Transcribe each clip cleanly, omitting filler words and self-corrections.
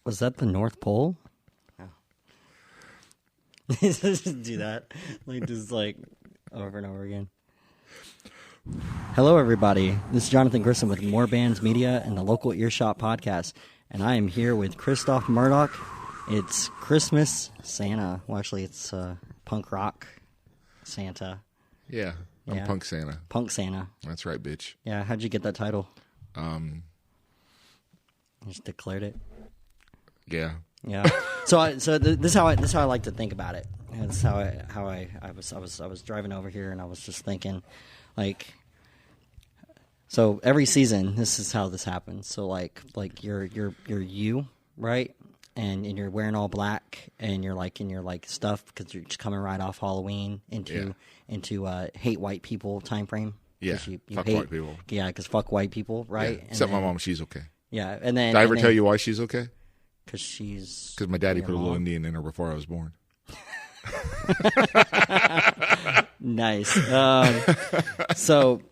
Was that the North Pole? Oh. Just do that. Just over and over again. Hello, everybody. This is Johnathan Grissom with Morebands Media and the Local Earshot podcast. And I am here with Christophe Murdock. It's Christmas Santa. Well, actually, it's punk rock Santa. Yeah, I'm Punk Santa. Punk Santa. That's right, bitch. Yeah, how'd you get that title? You just declared it. Yeah. Yeah. This is how I like to think about it. And this is I was driving over here and I was just thinking, so every season this is how this happens. So you're you, right? And you're wearing all black and you're in your stuff because you're just coming right off Halloween into hate white people time frame. Yeah. You fuck hate, white people. Yeah, because fuck white people, right? Yeah. Except my mom, she's okay. Yeah, and then did I ever tell you why she's okay? Because my daddy put a little Indian in her before I was born. Nice. So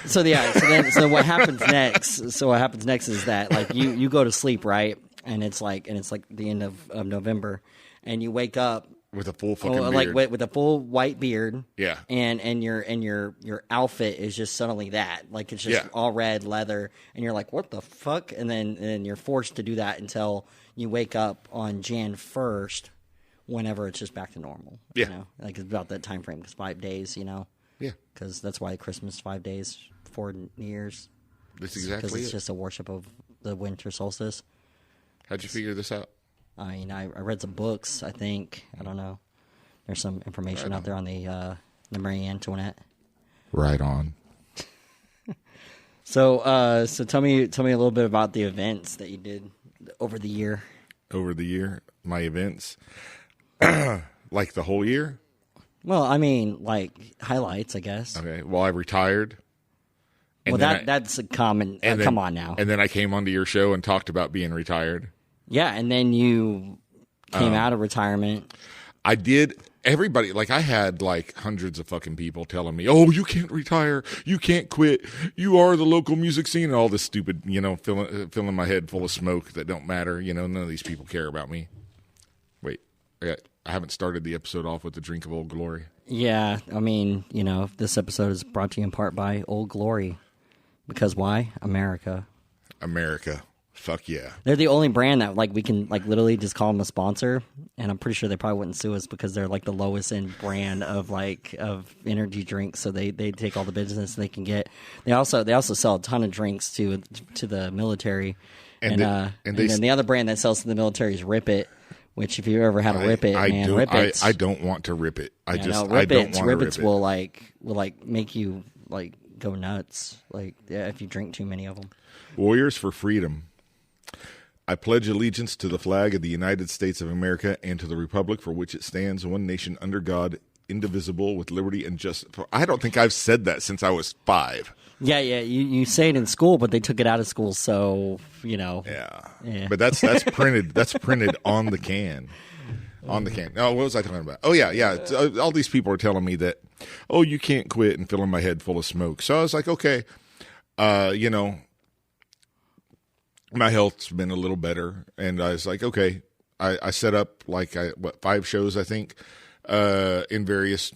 what happens next? So what happens next is that you go to sleep, right? And it's like the end of November, and you wake up with a full fucking beard. with a full white beard. Yeah. And your outfit is just suddenly that. It's just all red leather, and you're like, what the fuck? And then you're forced to do that until you wake up on Jan 1st, whenever it's just back to normal. Yeah. You know? It's about that time frame, because 5 days, Yeah. Because that's why Christmas is 5 days before New Year's. That's exactly Because it's just a worship of the winter solstice. How'd you figure this out? I mean, I read some books, I think. I don't know. There's some information out there on the Marie Antoinette. Right on. So tell me a little bit about the events that you did over the year. Over the year, my events, like the whole year. Well, I mean, highlights, I guess. Okay. Well, I retired. Well, that's a common. Come on now. And then I came onto your show and talked about being retired. Yeah, and then you came out of retirement. I did. Everybody, I had hundreds of fucking people telling me, "Oh, you can't retire, you can't quit, you are the local music scene," and all this stupid, filling my head full of smoke that don't matter. None of these people care about me. Wait, I haven't started the episode off with the drink of Old Glory. Yeah, I mean, this episode is brought to you in part by Old Glory. Because why? America. Fuck yeah. They're the only brand that we can literally just call them a sponsor, and I'm pretty sure they probably wouldn't sue us because they're the lowest end brand of of energy drinks. So they take all the business they can get. They also sell a ton of drinks to the military, and then the other brand that sells to the military is Rip It. Which, if you ever had a Rip It, Rip It. I don't want to rip it. I don't want Rip to It's rip it. will make you go nuts. If you drink too many of them. Warriors for freedom. I pledge allegiance to the flag of the United States of America and to the republic for which it stands, one nation under God, indivisible, with liberty and justice. I don't think I've said that since I was 5. Yeah. You say it in school, but they took it out of school, so Yeah. But that's printed. That's printed on the can. On the can. Oh, what was I talking about? Oh yeah. All these people are telling me that, oh, you can't quit, and filling my head full of smoke. So I was like, okay, my health's been a little better, and I was like, okay. I set up 5 shows, I think, in various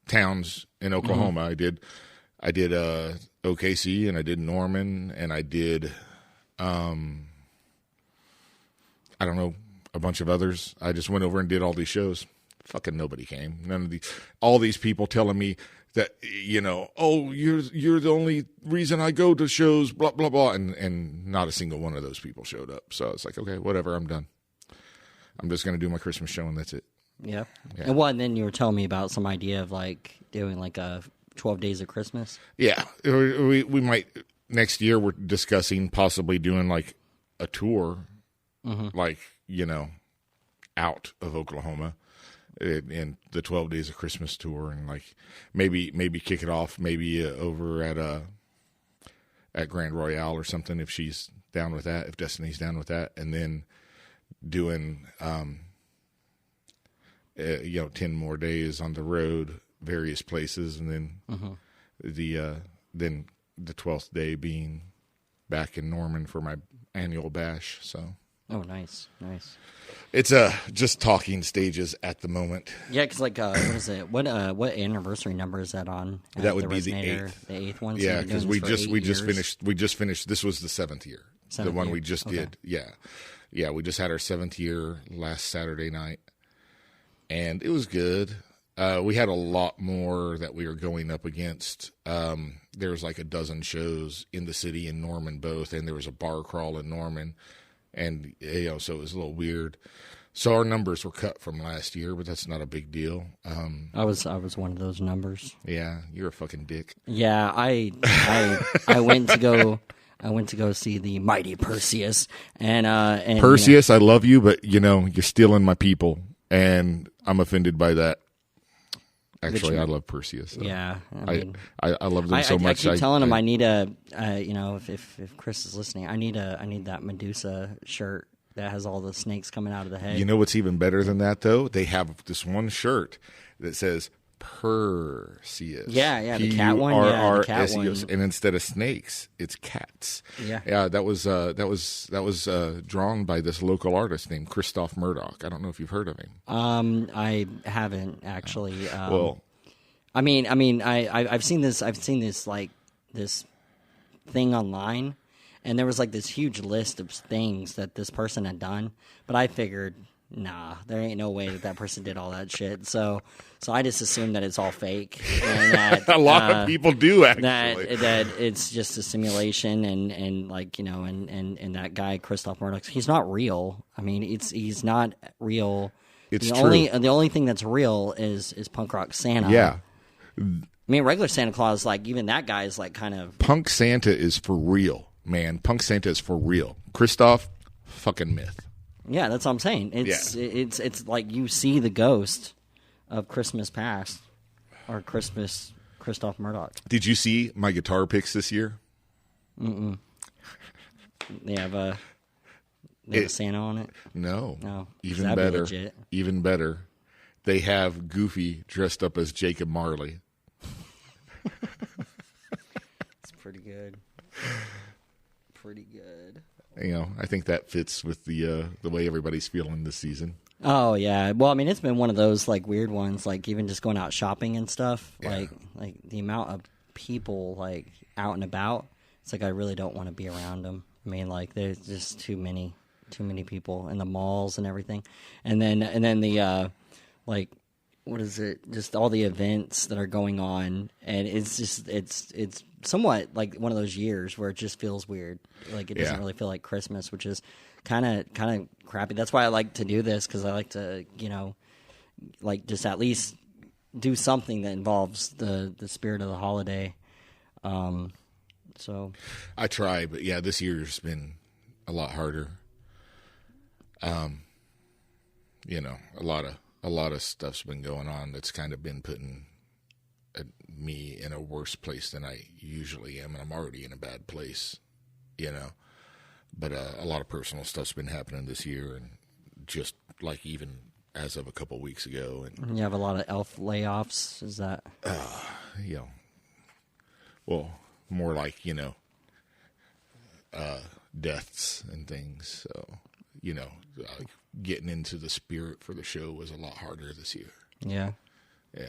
towns in Oklahoma. Mm-hmm. I did OKC, and I did Norman, and I did I don't know, a bunch of others. I just went over and did all these shows. Fucking nobody came. All these people telling me that, oh, you're the only reason I go to shows, blah, blah, blah. And not a single one of those people showed up. So it's like, okay, whatever, I'm done. I'm just going to do my Christmas show, and that's it. Yeah. And then you were telling me about some idea of doing a 12 Days of Christmas. Yeah. We might, next year we're discussing possibly doing a tour, out of Oklahoma. In the 12 Days of Christmas tour, and maybe kick it off over at Grand Royale or something, if she's down with that, if Destiny's down with that, and then doing 10 more days on the road, various places, and then the 12th day being back in Norman for my annual bash. So Oh, nice. It's just talking stages at the moment. Yeah, because what is it? What anniversary number is that on? That would be the 8th. The 8th one. Yeah, because we just finished. This was the 7th year. The one we just did. Yeah. We just had our 7th year last Saturday night, and it was good. We had a lot more that we were going up against. There was like a dozen shows in the city in Norman both, and there was a bar crawl in Norman. And, so it was a little weird. So our numbers were cut from last year, but that's not a big deal. I was one of those numbers. Yeah, you're a fucking dick. Yeah, I went to go see the mighty Perseus, and Perseus, I love you, but you're stealing my people, and I'm offended by that. Actually, I love Perseus. So. Yeah, I love them so much. I keep telling him I need a, if Chris is listening, I need that Medusa shirt that has all the snakes coming out of the head. You know what's even better than that, though? They have this one shirt that says Perseus. Yeah, the cat one. Yeah, the cat one. And instead of snakes, it's cats. Yeah, that was drawn by this local artist named Christophe Murdock. I don't know if you've heard of him. I haven't actually. Well, I've seen this. Like this thing online, and there was like this huge list of things that this person had done. But I figured, nah, there ain't no way that person did all that shit. So I just assume that it's all fake. And that, a lot of people do actually. That it's just a simulation, and like and that guy Christophe Murdock, he's not real. I mean, he's not real. It's true. The only thing that's real is punk rock Santa. Yeah. I mean, regular Santa Claus, like even that guy is like kind of punk Santa is for real, man. Punk Santa is for real. Christophe, fucking myth. Yeah, that's what I'm saying. It's like you see the ghost of Christmas past or Christophe Murdock. Did you see my guitar picks this year? Mm-mm. They have a Santa on it? No. Even better. Legit. Even better. They have Goofy dressed up as Jacob Marley. It's pretty good. Pretty good. I think that fits with the way everybody's feeling this season. Oh yeah. Well, I mean, it's been one of those like weird ones, like even just going out shopping and stuff. Yeah. Like the amount of people like out and about. It's like I really don't want to be around them. I mean, like there's just too many people in the malls and everything. And then the like what is it? Just all the events that are going on, and it's just it's somewhat like one of those years where it just feels weird. Like it doesn't really feel like Christmas, which is kind of crappy. That's why I like to do this, because I like to like just at least do something that involves the spirit of the holiday. So I try, but yeah, this year's been a lot harder. A lot of stuff's been going on that's kind of been putting me in a worse place than I usually am, and I'm already in a bad place, But a lot of personal stuff's been happening this year, and just like even as of a couple weeks ago. And you have a lot of elf layoffs. Is that? Well, more like deaths and things. So getting into the spirit for the show was a lot harder this year. Yeah. Yeah.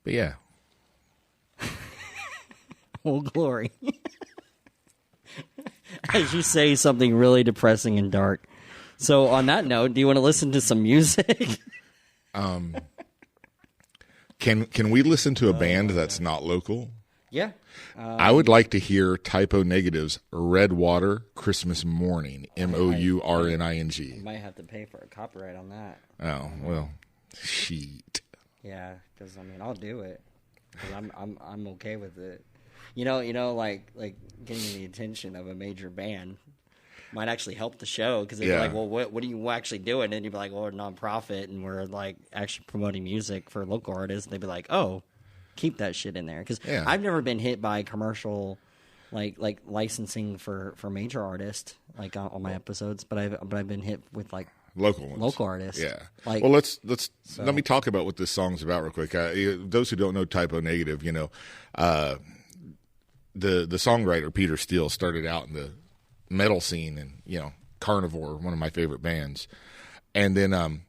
But yeah. Oh, glory. As you say something really depressing and dark. So on that note, do you want to listen to some music? Can we listen to a band that's not local? Yeah. I would like to hear Typo Negative's Red Water Christmas Morning, Mourning. You might have to pay for a copyright on that. Oh, well, shit. Yeah, because I'll do it. 'Cause I'm okay with it. Like getting the attention of a major band might actually help the show, because they'd be like, well, what are you actually doing? And you'd be like, well, we're a nonprofit and we're like actually promoting music for local artists. And they'd be like, oh, keep that shit in there, because I've never been hit by commercial like licensing for major artists like on my episodes, but I've been hit with like local artists. Yeah. Like, well, let me talk about what this song's about real quick. Those who don't know Typo Negative, the songwriter Peter Steele started out in the metal scene, and Carnivore, one of my favorite bands, and then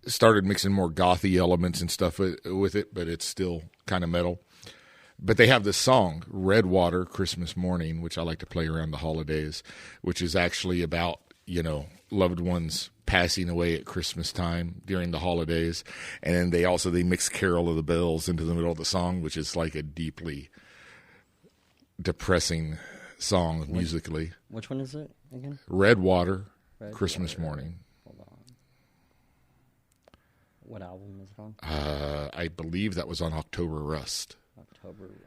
started mixing more gothy elements and stuff with it, but it's still kind of metal. But they have this song, Red Water, Christmas Morning, which I like to play around the holidays, which is actually about, loved ones passing away at Christmas time during the holidays. And then they mix Carol of the Bells into the middle of the song, which is like a deeply depressing song musically. Which one is it again? Red Water, Christmas Morning. Hold on. What album is it on? I believe that was on October Rust. October Rust.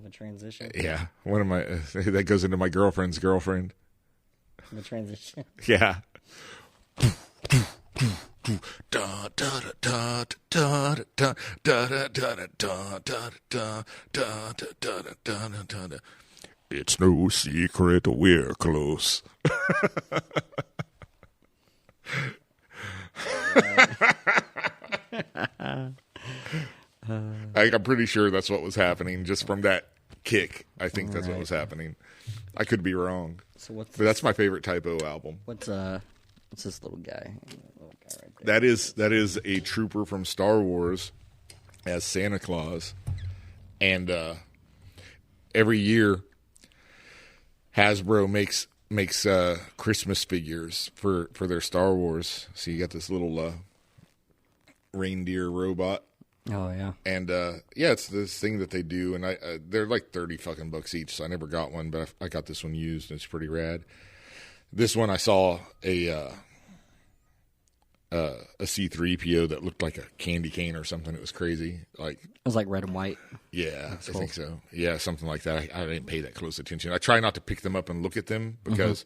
a transition. Yeah, one of my that goes into my girlfriend's girlfriend. The transition. Yeah. It's no secret we're close. I'm pretty sure that's what was happening just from that kick. I think that's what was happening. I could be wrong. So but that's my favorite typo album. What's this little guy? Little guy right there. That is a trooper from Star Wars as Santa Claus, and every year Hasbro makes Christmas figures for their Star Wars. So you got this little reindeer robot. Oh yeah, and it's this thing that they do, and they're like $30 fucking bucks each. So I never got one, but I got this one used, and it's pretty rad. This one I saw a C-3PO that looked like a candy cane or something. It was crazy. Like it was like red and white. Yeah, I think so. Yeah, something like that. I didn't pay that close attention. I try not to pick them up and look at them because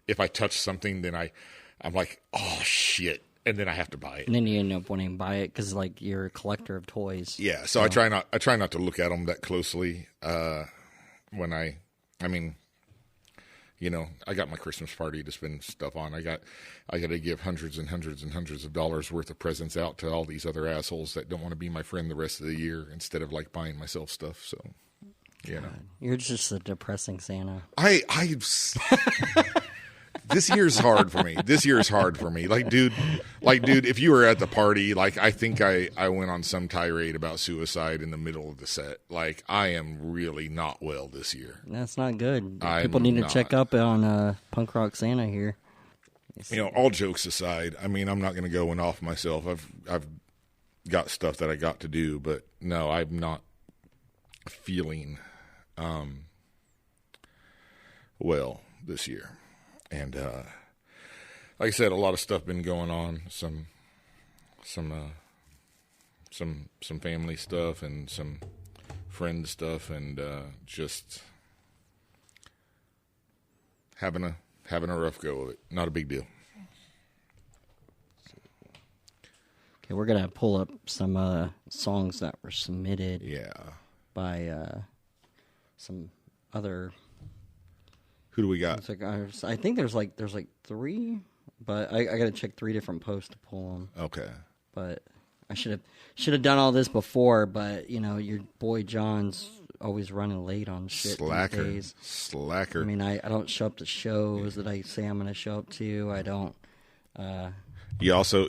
if I touch something, then I'm like, oh shit, and then I have to buy it. And then you end up wanting to buy it because like you're a collector of toys. Yeah, so I try not to look at them that closely. When I mean. You know, I got my Christmas party to spend stuff on. I got to give hundreds and hundreds and hundreds of dollars worth of presents out to all these other assholes that don't want to be my friend the rest of the year instead of like buying myself stuff. So, you know, you're just a depressing Santa. This year's hard for me. Like, dude, if you were at the party, like, I think I went on some tirade about suicide in the middle of the set. Like, I am really not well this year. That's not good. People need to check up on Punk Rock Santa here. You know, all jokes aside, I mean, I'm not going to go and off myself. I've got stuff that I got to do, but no, I'm not feeling well this year. And like I said, a lot of stuff been going on. Some family stuff and some friend stuff, and just having a rough go of it. Not a big deal. Okay, we're gonna pull up some songs that were submitted. Yeah. By some other. Who do we got? I think there's like 3, but I got to check 3 different posts to pull them. Okay. But I should have done all this before. But you know, your boy John's always running late on shit these days. Slacker. I mean, I don't show up to shows that I say I'm going to show up to. I don't. You also.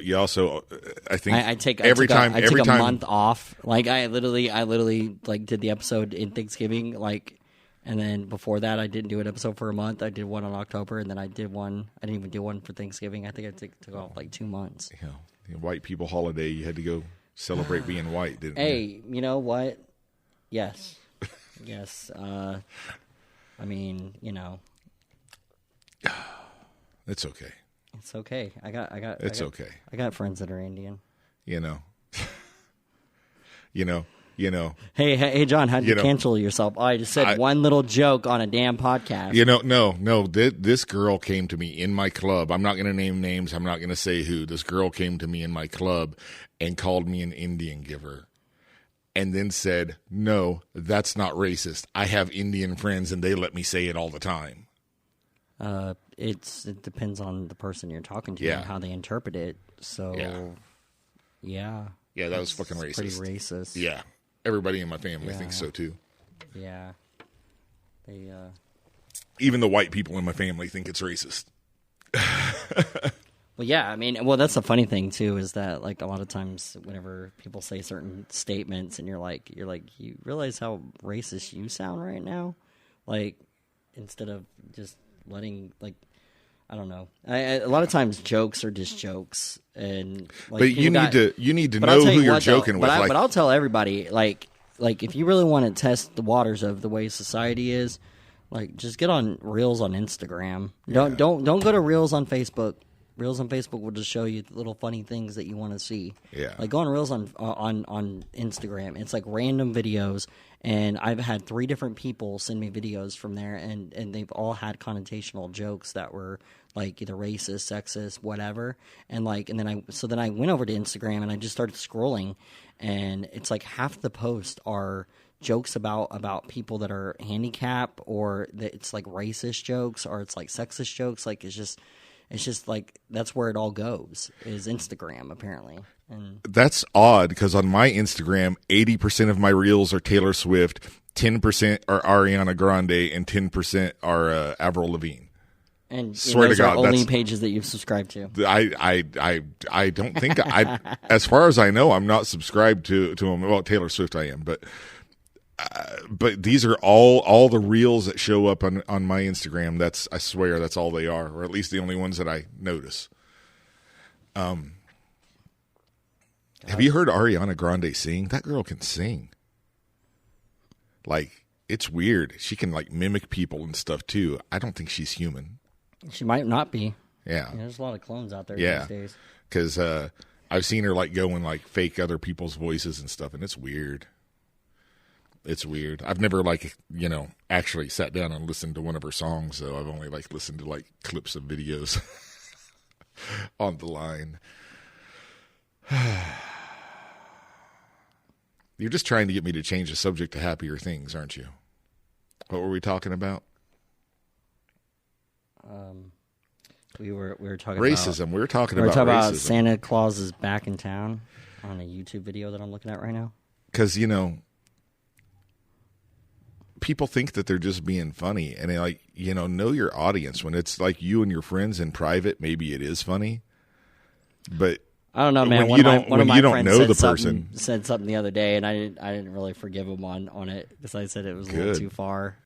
I think I take every time a month off. Like I literally like did the episode in Thanksgiving. Like. And then before that, I didn't do an episode for a month. I did one in October, and then I didn't even do one for Thanksgiving. I think I took off like 2 months. Yeah, the white people holiday. You had to go celebrate being white, didn't you? Hey, you know what? Yes, yes. I mean, you know, it's okay. It's okay. Okay. I got friends that are Indian. You know. Hey, John, how'd you cancel yourself? Oh, I just said one little joke on a damn podcast. You know, no. This girl came to me in my club. I'm not going to name names. I'm not going to say who. This girl came to me in my club and called me an Indian giver. And then said, no, that's not racist. I have Indian friends and they let me say it all the time. It depends on the person you're talking to and how they interpret it. So, yeah. Yeah, that was fucking racist. Pretty racist. Yeah. Everybody in my family thinks so too. Yeah. They even the white people in my family think it's racist. Well, yeah, I mean, that's the funny thing too is that like a lot of times whenever people say certain statements and you're like you realize how racist you sound right now? Like instead of just letting like I don't know. A lot of times jokes are just jokes, and like, but you need to know who you're joking with. But I'll tell everybody like if you really want to test the waters of the way society is, like just get on Reels on Instagram. Don't go to Reels on Facebook. Reels on Facebook will just show you little funny things that you want to see. Yeah, like go on Reels on Instagram. It's like random videos, And I've had 3 different people send me videos from there, and they've all had connotational jokes that were like either racist, sexist, whatever. And then I went over to Instagram and I just started scrolling, and it's like half the posts are jokes about people that are handicapped, or that it's like racist jokes, or it's like sexist jokes. Like it's just like that's where it all goes, is Instagram apparently. And that's odd, because on my Instagram, 80% of my reels are Taylor Swift, 10% are Ariana Grande, and 10% are Avril Lavigne. And swear those to God, are only pages that you've subscribed to. I don't think as far as I know, I'm not subscribed to them. Well, Taylor Swift I am, but these are all the reels that show up on my Instagram. I swear that's all they are, or at least the only ones that I notice. Have you heard Ariana Grande sing? That girl can sing. Like, it's weird. She can like mimic people and stuff too. I don't think she's human. She might not be. Yeah. There's a lot of clones out there these days. Because I've seen her like go and like fake other people's voices and stuff, and it's weird. It's weird. I've never actually sat down and listened to one of her songs, though. I've only like listened to like clips of videos on the line. You're just trying to get me to change the subject to happier things, aren't you? What were we talking about? We were talking racism. About, we were talking about racism. Santa Claus is back in town on a YouTube video that I'm looking at right now. Because people think that they're just being funny, and they know your audience. When it's like you and your friends in private, maybe it is funny, but I don't know, man. When One of my you don't friends know the person, said something the other day, and I didn't really forgive him on it, because I said it was a little too far.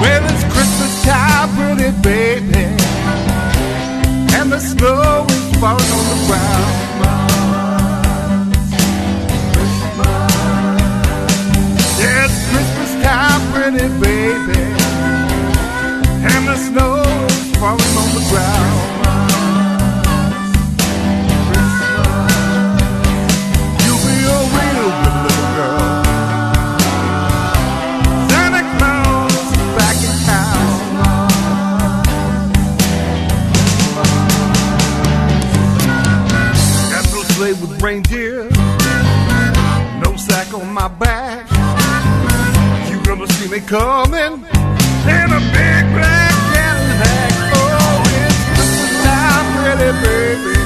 Well, it's Christmas time, pretty baby, and the snow is falling on the ground. Yeah, it's Christmas time, pretty baby, and the snow is falling on the ground. You'll be a real good little girl. Santa Claus is back in town. Got no sleigh with reindeer, no sack on my back. You gonna see me coming in a big black Cadillac. Oh, it's Christmas time, pretty baby,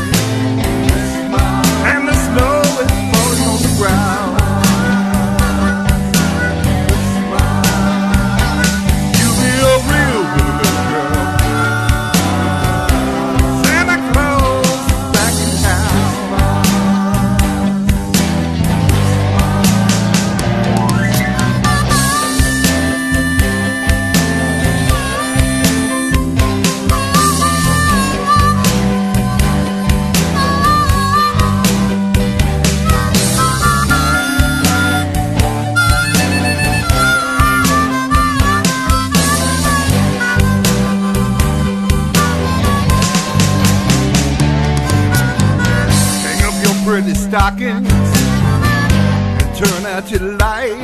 and the snow is falling on the ground. You'll be a real good little girl. Santa Claus is back in town. Pretty stockings and turn out your light.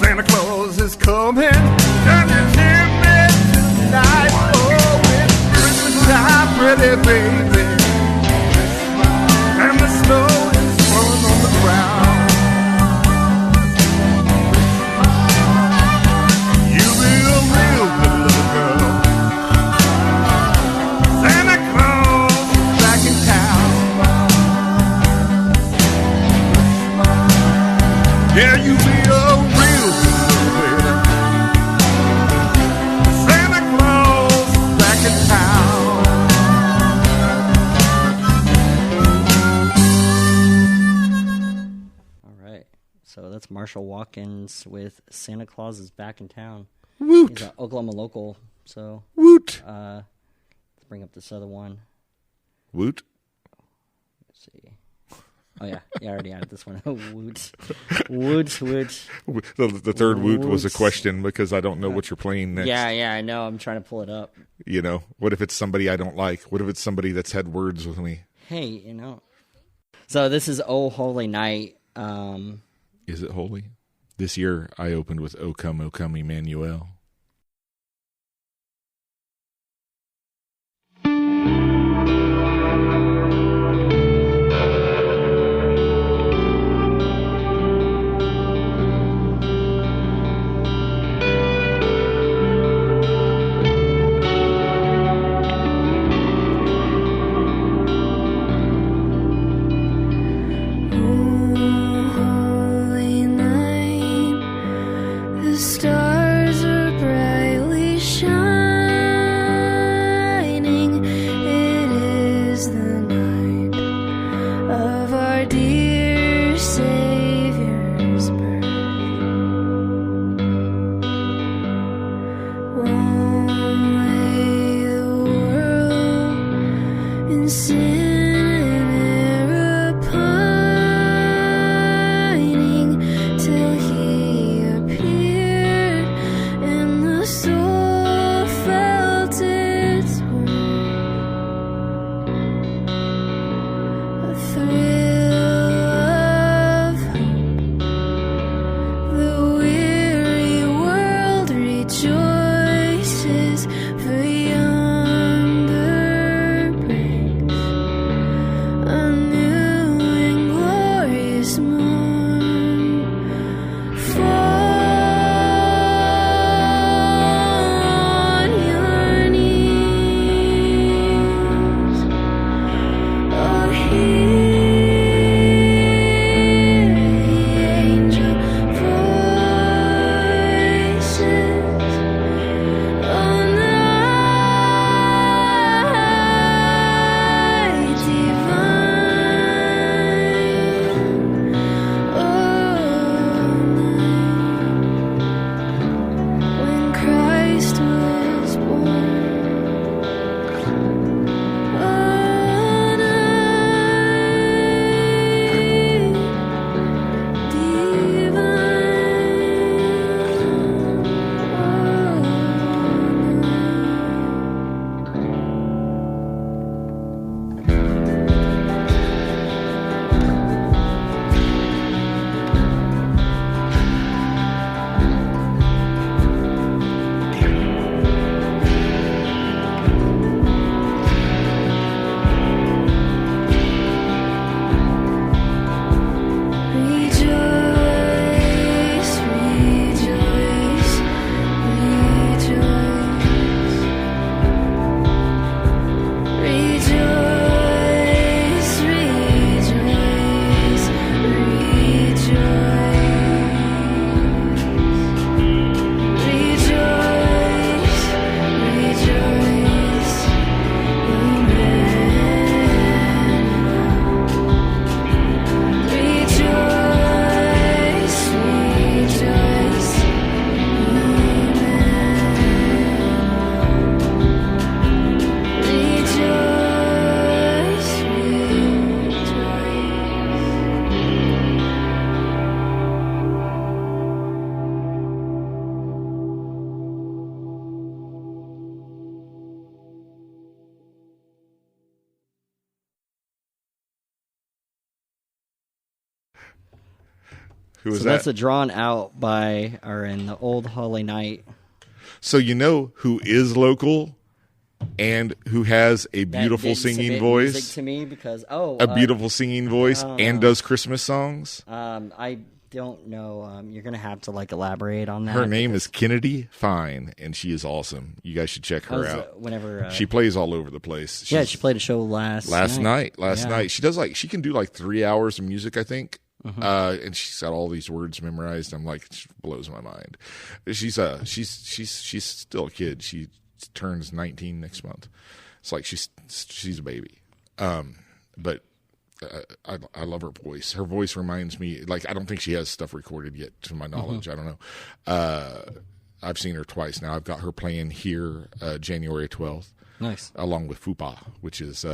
Santa Claus is coming down your chimney tonight. Oh, it's Christmas time, pretty baby, and the snow is falling on the ground. You be a real good little girl. Santa Claus is back in town. Yeah, you be a real good lady. Santa Claus is back in town. All right. So that's Marshall Watkins with Santa Claus is back in town. Woot. He's an Oklahoma local. So Woot. let's bring up this other one. Woot. Let's see. Oh yeah, I already added this one. Woot, woot, woot. The third woot was a question because I don't know what you're playing next. Yeah, I know. I'm trying to pull it up. You know, what if it's somebody I don't like? What if it's somebody that's had words with me? Hey, So this is "Oh Holy Night." Is it holy? This year I opened with O Come, Emmanuel. Stars are brightly shining. It is the night of our dear Savior's birth. Long lay the world in sin and error pining till He appeared. The soul felt its warmth, a thrill of hope. The weary world rejoices, for yonder breaks a new and glorious morn. Who was so that? That's a drawn out by, or in the Old Holy Night. So you know who is local and who has a beautiful singing voice? Music to me because a beautiful singing voice and does Christmas songs. I don't know. You're gonna have to elaborate on that. Her name is Kennedy Fine, and she is awesome. You guys should check her out. Whenever she plays all over the place. She played a show last night. She does she can do 3 hours of music, I think. And she's got all these words memorized. I'm like, it blows my mind. She's still a kid. She turns 19 next month. It's like she's a baby. But I love her voice. Her voice reminds me, I don't think she has stuff recorded yet, to my knowledge. I don't know. I've seen her twice now. I've got her playing here January 12th. Nice. Along with Fupa, which is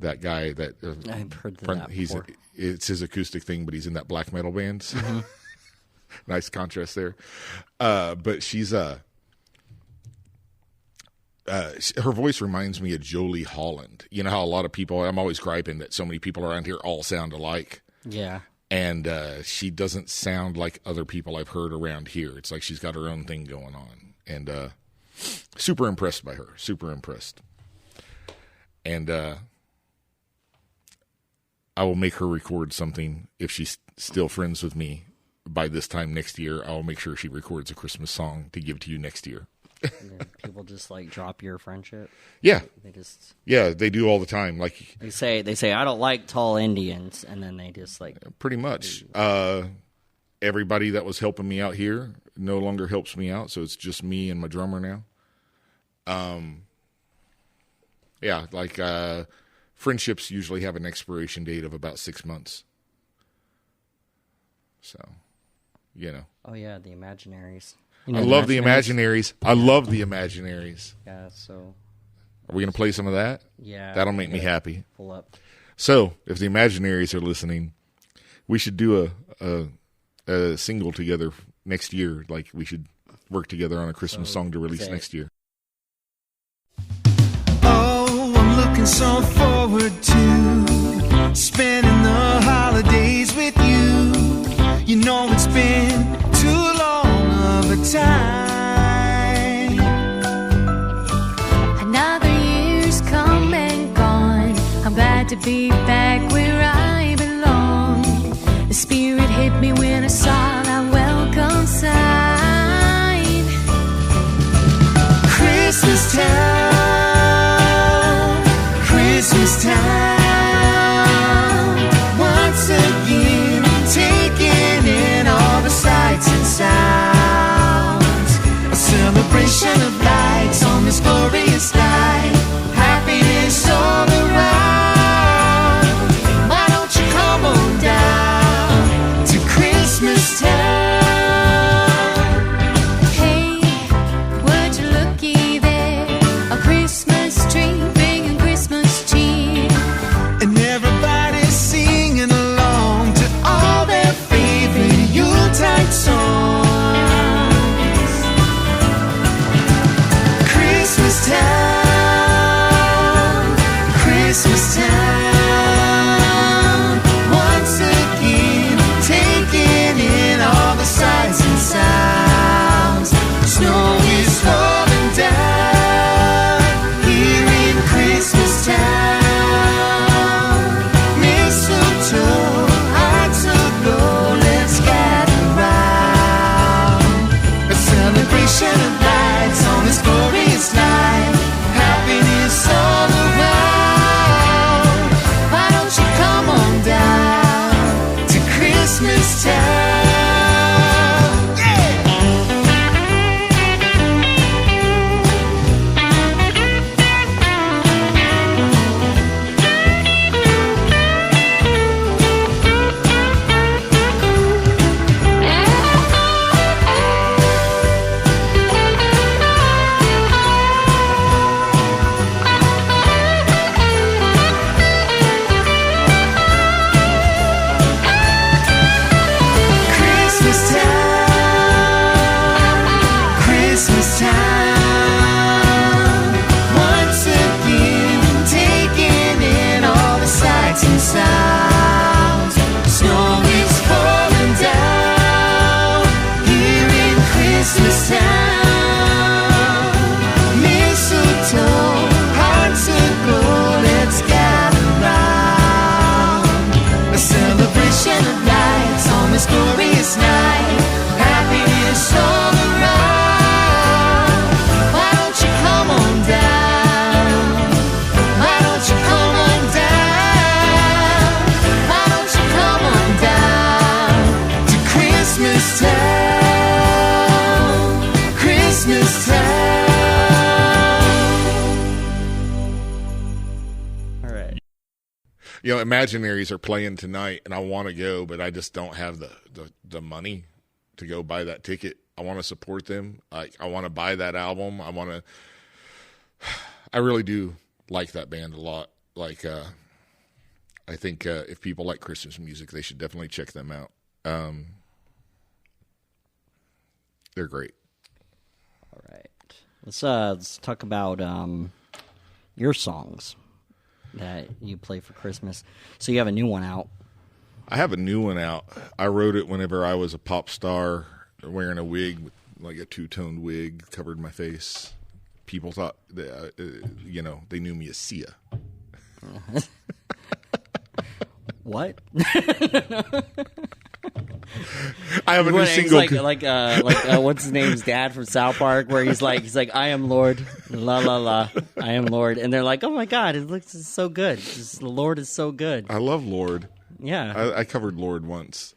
that guy that I've heard that before. it's his acoustic thing, but he's in that black metal band. So nice contrast there. But she's her voice reminds me of Jolie Holland. You know how a lot of people, I'm always griping that so many people around here all sound alike. Yeah. And she doesn't sound like other people I've heard around here. It's like she's got her own thing going on. And super impressed by her. Super impressed. And I will make her record something if she's still friends with me. By this time next year, I'll make sure she records a Christmas song to give to you next year. And then people just like drop your friendship. Yeah. They just They do all the time. Like they say I don't like tall Indians, and then they just like pretty much. Everybody that was helping me out here no longer helps me out, so it's just me and my drummer now. Friendships usually have an expiration date of about 6 months. So, Oh yeah, the Imaginaries. I love the Imaginaries. I love the Imaginaries. Yeah, so Are we going to play some of that? yeah, That'll make me happy. pull up. So, if the Imaginaries are listening, we should do a single together next year. Like, we should work together on a Christmas song to release next year. Oh, I'm looking so forward to spending the holidays with you. You know it's been too long of a time. Another year's come and gone. I'm glad to be back where I belong. The spirit hit me when I saw that welcome sign. Christmas town, Christmas town. Once again, taking in all the sights and sounds. A celebration of lights on this glorious night. Happiness all around. Why don't you come on down to Christmas town? Hey, would you looky there? A Christmas tree bringing Christmas cheer. And everybody's singing along to all their favorite Yuletide songs. Christmas town, Christmas town. Once again, taking in all the sights and sounds. Snow is falling down here in Christmas town. Mistletoe, hearts aglow, let's gather round. A celebration of lights on this glorious night. Happiness all around. Why don't you come on down to Christmas town? Christmas town, Christmas town. Once again, taking in all the sights and sounds. Snow is falling down here in Christmas town. Mistletoe, hearts aglow, let's gather round. A celebration of lights on this glorious night. Happiness all around. Why don't you come on down? Why don't you come on down? Why don't you come on down to Christmas town? Christmas town. All right. Imaginaries are playing tonight, and I want to go, but I just don't have the money to go buy that ticket. I want to support them. I want to buy that album. I really do like that band a lot. Like, I think if people like Christmas music, they should definitely check them out. They're great. All right. Let's talk about your songs that you play for Christmas. So you have a new one out. I have a new one out. I wrote it whenever I was a pop star, wearing a wig, like a two-toned wig, covered my face. People thought that, they knew me as Sia. What? I have a new single. Like what's his name's dad from South Park, where he's like, I am Lord, la la la, I am Lord, and they're like, oh my God, it looks so good. Just, the Lord is so good. I love Lord. Yeah, I covered Lord once,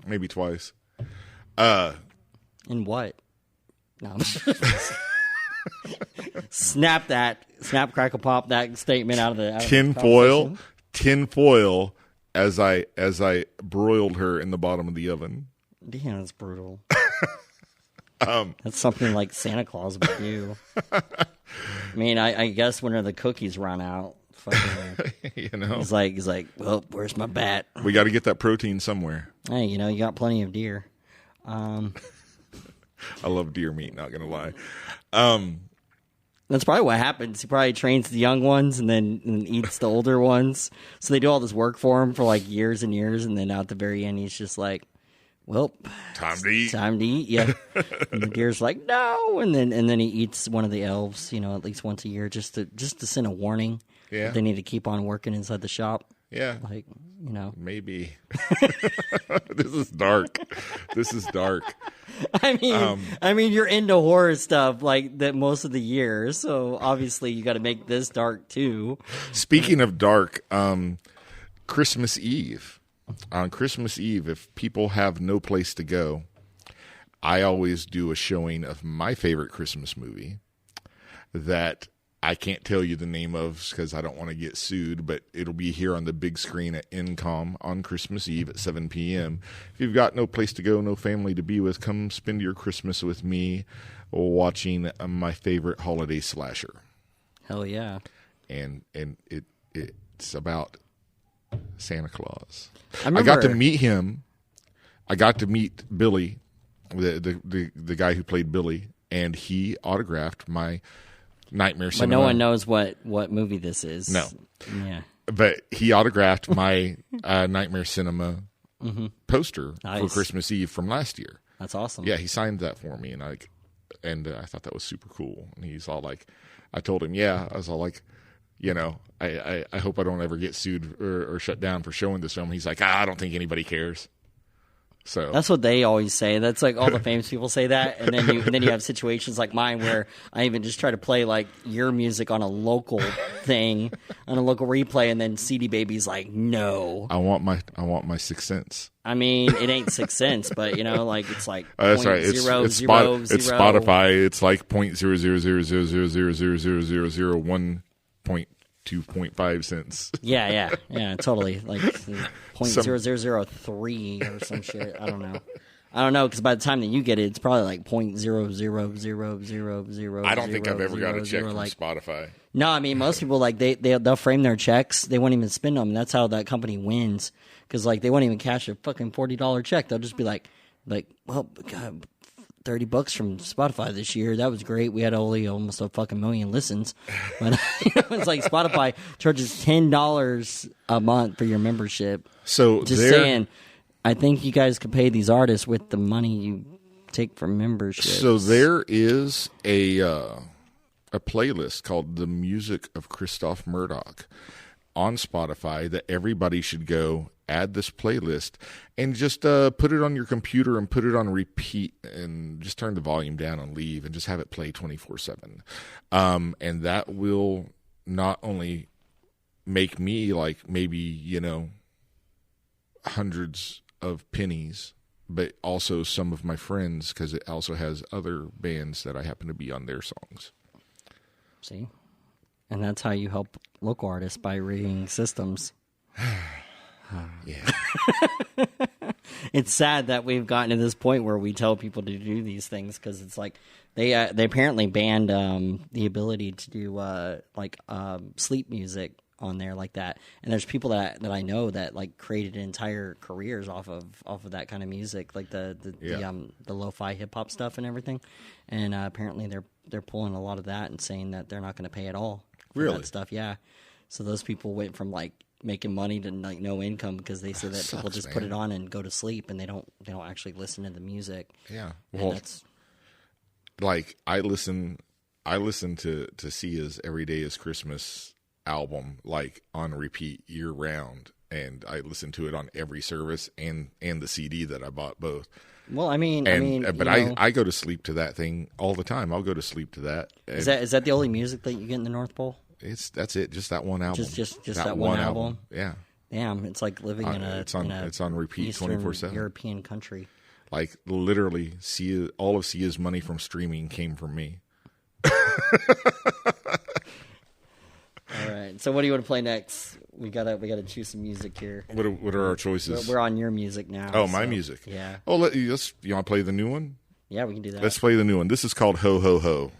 maybe twice. In what? No. Snap, crackle, pop that statement out of the tinfoil. As I broiled her in the bottom of the oven. Damn, that's brutal. That's something like Santa Claus would do. I mean, I guess when the cookies run out, fucking, he's like, well, where's my bat? We got to get that protein somewhere. Hey, you got plenty of deer. I love deer meat. Not gonna lie. That's probably what happens. He probably trains the young ones and then eats the older ones. So they do all this work for him for like years and years, and then at the very end, he's just like, "Well, time to eat." Yeah. And the deer's like, "No," and then he eats one of the elves, at least once a year, just to send a warning. Yeah, they need to keep on working inside the shop. Yeah, maybe. This is dark. I mean, you're into horror stuff like that most of the year, so obviously you got to make this dark too. Speaking of dark, Christmas Eve. On Christmas Eve, if people have no place to go, I always do a showing of my favorite Christmas movie that I can't tell you the name of because I don't want to get sued, but it'll be here on the big screen at Incom on Christmas Eve at 7 p.m. If you've got no place to go, no family to be with, come spend your Christmas with me watching my favorite holiday slasher. Hell yeah. And it's about Santa Claus. I got to meet him. I got to meet Billy, the guy who played Billy, and he autographed my Nightmare Cinema. But no one knows what movie this is. No. Yeah. But he autographed my Nightmare Cinema poster for Christmas Eve from last year. That's awesome. Yeah, he signed that for me, and I thought that was super cool. And he's all like, I told him, I was all like, I hope I don't ever get sued or shut down for showing this film. He's like, I don't think anybody cares. So that's what they always say. That's like all the famous people say that, and then you have situations like mine where I even just try to play like your music on a local thing, on a local replay, and then CD Baby's like, no. I want my 6 cents. I mean, it ain't 6 cents, but like it's like that's right. It's Spotify. It's like 0.000000001.2.5 cents. Yeah, totally. Like 0.0003 or some shit. I don't know because by the time that you get it, it's probably like 0.0000000. I don't think I've ever got a check from Spotify. No, I mean most people like they'll frame their checks. They won't even spend them. That's how that company wins because like they won't even cash a fucking $40 check. They'll just be like, well, God, $30 from Spotify this year. That was great. We had only almost a fucking million listens. But it's like Spotify charges $10 a month for your membership. So just saying, I think you guys could pay these artists with the money you take from membership. So there is a playlist called The Music of Christophe Murdock on Spotify that everybody should go add this playlist and just put it on your computer and put it on repeat and just turn the volume down and leave and just have it play 24/7. And that will not only make me like maybe, hundreds of pennies, but also some of my friends because it also has other bands that I happen to be on their songs. See? And that's how you help local artists by rigging systems. Yeah. It's sad that we've gotten to this point where we tell people to do these things because it's like they apparently banned the ability to do sleep music on there like that. And there's people that I know that like created entire careers off of that kind of music, like the lo-fi hip hop stuff and everything. And apparently they're pulling a lot of that and saying that they're not going to pay at all for that stuff. Yeah. So those people went from like making money to like no income because they say that people just put it on and go to sleep and they don't actually listen to the music. Yeah. Well, that's like I listen to Sia's Every Day is Christmas album like on repeat year round, and I listen to it on every service and the CD that I bought both. Well, I go to sleep to that thing all the time. I'll go to sleep to that. Is that the only music that you get in the North Pole? That's it. Just that one album. Just that one album. Yeah. Damn, it's like living in a it's on repeat 24/7 European country. Like literally, all of Sia's money from streaming came from me. All right. So what do you want to play next? We gotta choose some music here. What are our choices? We're on your music now. Oh, my music. Yeah. Oh, you want to play the new one? Yeah, we can do that. Let's play the new one. This is called Ho Ho Ho.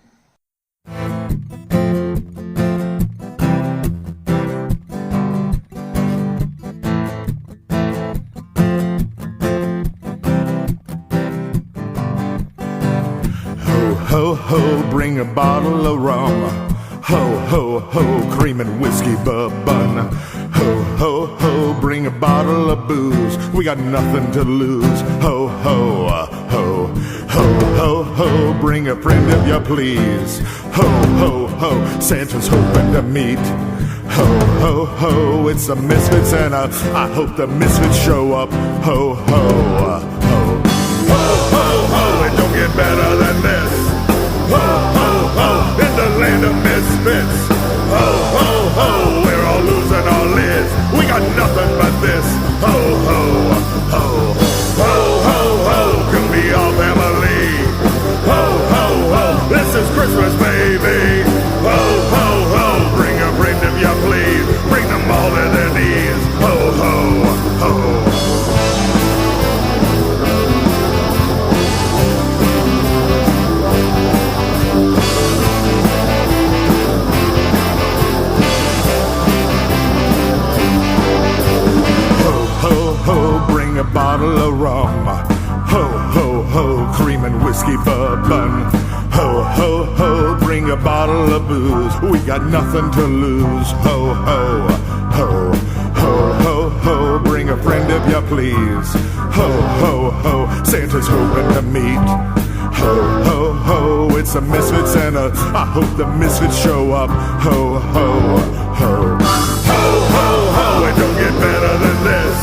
Ho, ho, bring a bottle of rum. Ho, ho, ho, cream and whiskey bun. Ho, ho, ho, bring a bottle of booze. We got nothing to lose. Ho, ho, ho, ho, ho, ho, bring a friend of you, please. Ho, ho, ho, Santa's hoping to meet. Ho, ho, ho, it's the Misfits and I hope the Misfits show up. Ho, ho, ho. Ho, ho, ho, it don't get better than this. Ho, ho, ho, in the land of misfits. Ho, ho, ho, we're all losing our lids. We got nothing but this. Ho, ho, ho, ho, ho, ho, can be our family. Ho, ho, ho, this is Christmas, baby. Ho, ho, ho, bring a friend if you please. Bring them all to their knees. Ho, ho, ho. Bring a bottle of rum. Ho, ho, ho, cream and whiskey bun. Ho, ho, ho, bring a bottle of booze. We got nothing to lose. Ho, ho, ho, ho, ho, ho, bring a friend if you please. Ho, ho, ho, Santa's hoping to meet. Ho, ho, ho, it's the Misfits and I hope the Misfits show up. Ho, ho, ho. Ho, ho, ho, it don't get better than this.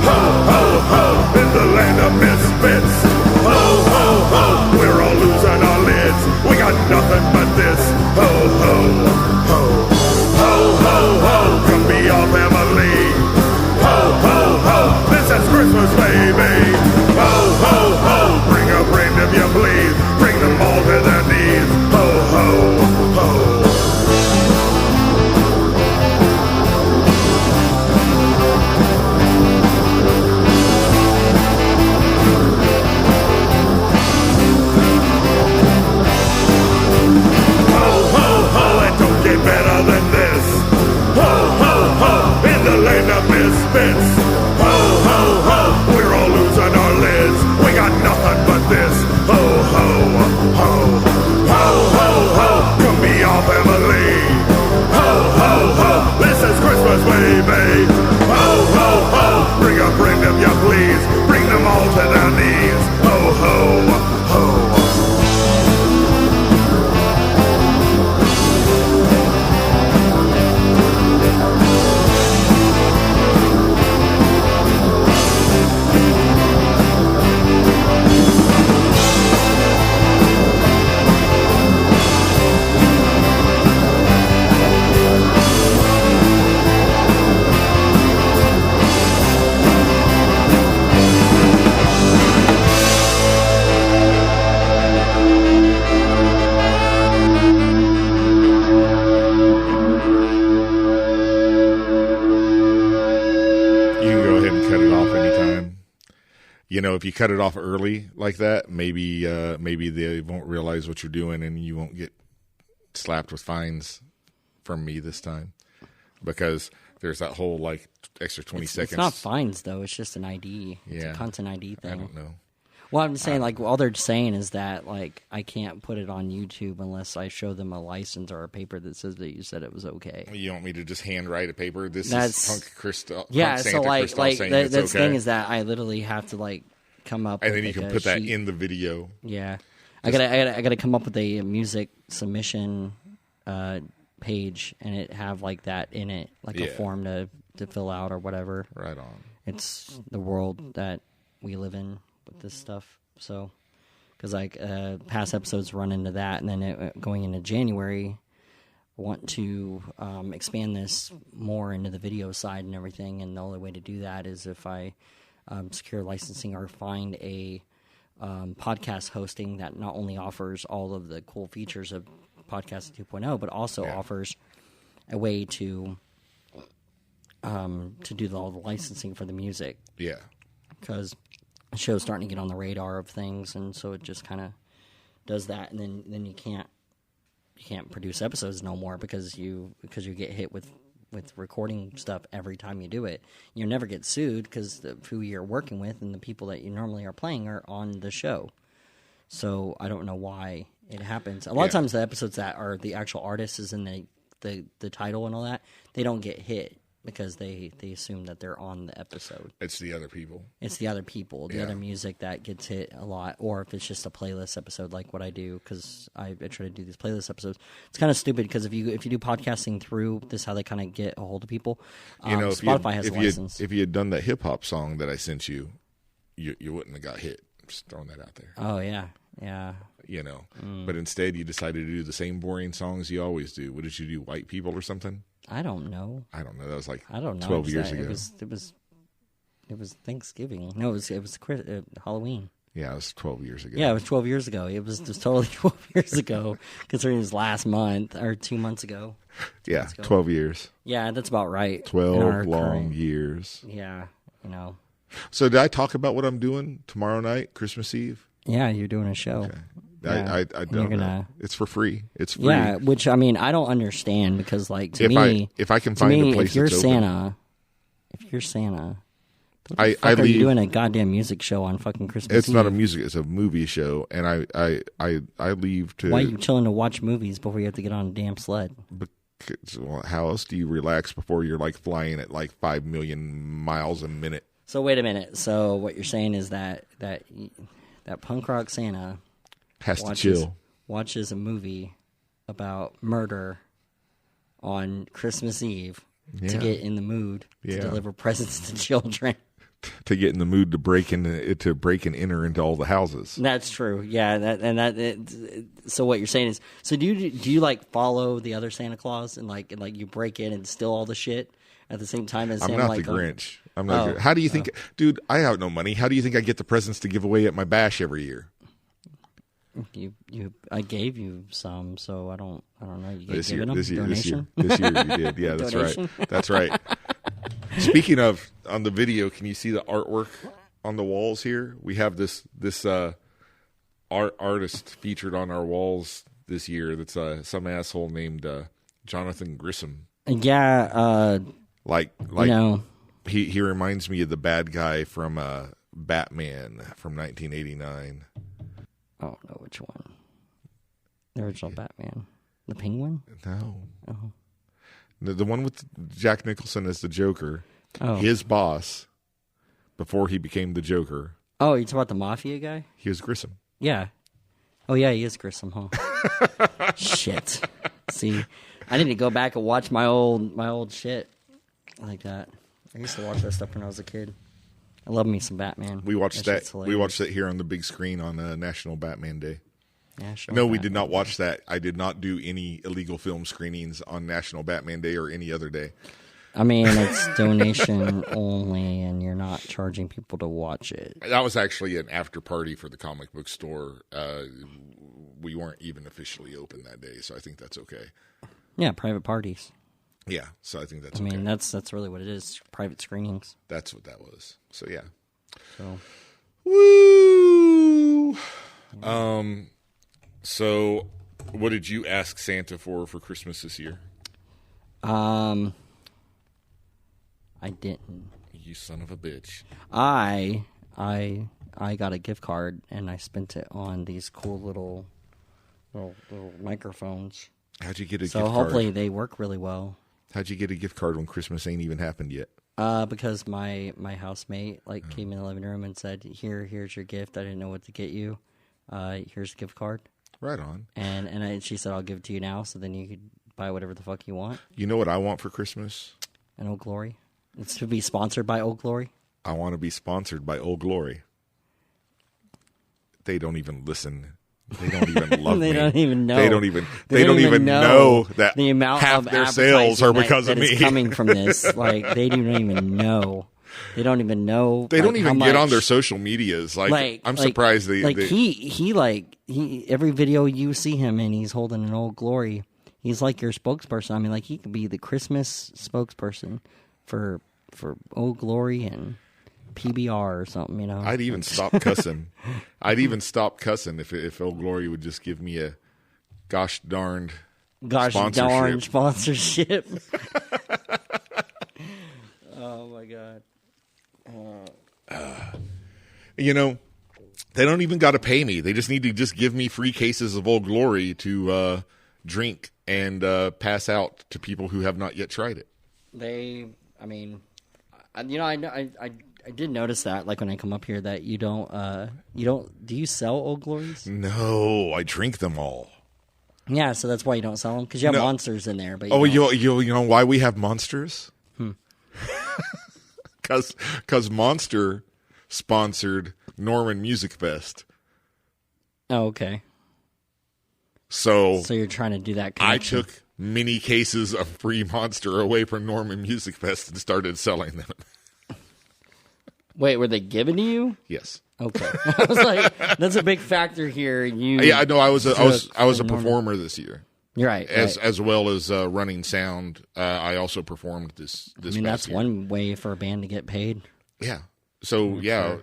Ho, ho, ho, in the land of misfits. Ho, ho, ho, we're all losing our lids. We got nothing but this. Ho, ho, ho, ho, ho, ho, come be our family. Ho, ho, ho, this is Christmas, baby. Ho, ho, ho, bring a friend if you please. Bring them all to their knees. Ho, ho, ho. Better than this. Ho, ho, ho, in the land of misfits. Ho, ho, ho, we're all losing our lids. We got nothing but this. Ho, ho, ho, ho, ho, ho, come be our family. Ho, ho, ho, this is Christmas, baby. Ho, ho, ho, bring a friend if you please. Bring them all to their knees. Ho, ho, ho. You know, if you cut it off early like that, maybe they won't realize what you're doing and you won't get slapped with fines from me this time. because there's that whole like extra 20 seconds. It's not fines though. It's just an ID. It's Yeah. a content ID thing. I don't know. Well, I'm saying like all they're saying is that like I can't put it on YouTube unless I show them a license or a paper that says that you said it was okay. You want me to just handwrite a paper? This That's- is Punk Christophe. Yeah, Punk so Santa like Christophe saying the it's okay. thing is that I literally have to like come up and with then you like, can a put that sheet. in the video. Yeah, I gotta come up with a music submission page and it have like that in it, like a Yeah. form to fill out or whatever. Right on. It's the world that we live in with this stuff. So, because like past episodes run into that, and then going into January, I want to expand this more into the video side and everything. And the only way to do that is if I secure licensing or find a podcast hosting that not only offers all of the cool features of Podcast 2.0, but also offers a way to do all the licensing for the music. Yeah. Because the show's starting to get on the radar of things, and so it just kind of does that, and then you can't produce episodes no more because you get hit with recording stuff every time you do it. You never get sued because who you're working with and the people that you normally are playing are on the show. So I don't know why it happens. A lot of times the episodes that are the actual artist is in the title and all that, they don't get hit because they assume that they're on the episode. It's the other people. It's the other people, the other music that gets hit a lot, or if it's just a playlist episode like what I do, because I try to do these playlist episodes. It's kind of stupid because if you do podcasting through this, is how they kind of get a hold of people. Spotify has a license. If you had done that hip hop song that I sent you, you wouldn't have got hit. I'm just throwing that out there. Oh yeah. But instead you decided to do the same boring songs you always do. What did you do? White People or something? I don't know. That was like I don't know. 12 years ago. It was Thanksgiving. No, it was Halloween. Yeah, it was 12 years ago. Yeah, it was 12 years ago. It was just totally 12 years ago, considering it was last month or 2 months ago. Yeah, 12 years. Yeah, that's about right. 12 long years. Yeah, So did I talk about what I'm doing tomorrow night, Christmas Eve? Yeah, you're doing a show. Okay. Yeah. I don't know. It's for free. It's free. Yeah, which I mean, I don't understand because, like, to if me, I can find a place if you're that's Santa, what the I fuck are leave, you doing a goddamn music show on fucking Christmas It's Eve? not a music. It's a movie show, and I leave to. Why are you chilling to watch movies before you have to get on a damn sled? Because, well, how else do you relax before you're like flying at like 5 million miles a minute? So wait a minute. So what you're saying is that punk rock Santa Has to chill. Watches a movie about murder on Christmas Eve to get in the mood to deliver presents to children. To get in the mood to break and enter into all the houses. That's true. Yeah. So what you're saying is, so do you like follow the other Santa Claus and like you break in and steal all the shit at the same time as I'm him? not like, the Grinch. I'm not. How do you think, dude? I have no money. How do you think I get the presents to give away at my bash every year? I gave you some, so I don't know. You This year, them? this year Donation? you did. Yeah, that's Donation? right. That's right. Speaking of, on the video, can you see the artwork on the walls here? We have this artist featured on our walls this year. That's some asshole named Johnathan Grissom. Yeah. He reminds me of the bad guy from Batman from 1989. I don't know which one. The original Batman. The Penguin? No. Oh. The one with Jack Nicholson as the Joker. Oh. His boss, before he became the Joker. Oh, you talking about the Mafia guy? He was Grissom. Yeah. Oh, yeah, he is Grissom, huh? Shit. See, I need to go back and watch my old shit like that. I used to watch that stuff when I was a kid. I love me some Batman. We watched that. Hilarious. We watched it here on the big screen on National Batman Day. National No, we Batman did not Day. watch that. I did not do any illegal film screenings on National Batman Day or any other day. I mean, it's donation only, and you're not charging people to watch it. That was actually an after party for the comic book store. We weren't even officially open that day, so I think that's okay. Yeah, private parties. Yeah, so I think that's I okay. mean, that's really what it is. Private screenings. That's what that was. So yeah. So Woo! So what did you ask Santa for Christmas this year? I didn't. You son of a bitch. I got a gift card and I spent it on these cool little microphones. How'd you get a gift So card? hopefully they work really well. How'd you get a gift card when Christmas ain't even happened yet? Because my housemate came in the living room and said, here's your gift. I didn't know what to get you. Here's a gift card. Right on. And she said, I'll give it to you now, so then you could buy whatever the fuck you want. You know what I want for Christmas? An Old Glory. It's to be sponsored by Old Glory. I want to be sponsored by Old Glory. They don't even listen. They don't even love me. They don't even know. They don't even know that the amount half of their sales are because that of me. is coming from this. Like, they don't even know. They don't even know. They don't even how get much, on their social medias. I'm surprised they. He every video you see him in, he's holding an Old Glory. He's like your spokesperson. I mean, like, he could be the Christmas spokesperson for Old Glory and PBR or something, you know. I'd even stop cussing. If Old Glory would just give me a gosh darn sponsorship. Oh my god. You know, they don't even got to pay me. They just need to just give me free cases of Old Glory to drink and pass out to people who have not yet tried it. I did notice that, like, when I come up here, that you don't, do you sell Old Glories? No, I drink them all. Yeah, so that's why you don't sell them, because you have monsters in there. But you know why we have monsters? Because Monster sponsored Norman Music Fest. Oh, okay. So you're trying to do that I connection. took many cases of free Monster away from Norman Music Fest and started selling them. Wait, were they given to you? Yes. Okay. I was like, that's a big factor here. Yeah, I know. I was a performer this year. You're right. As well as running sound. I also performed this. I mean, that's year. one way for a band to get paid. Yeah. So I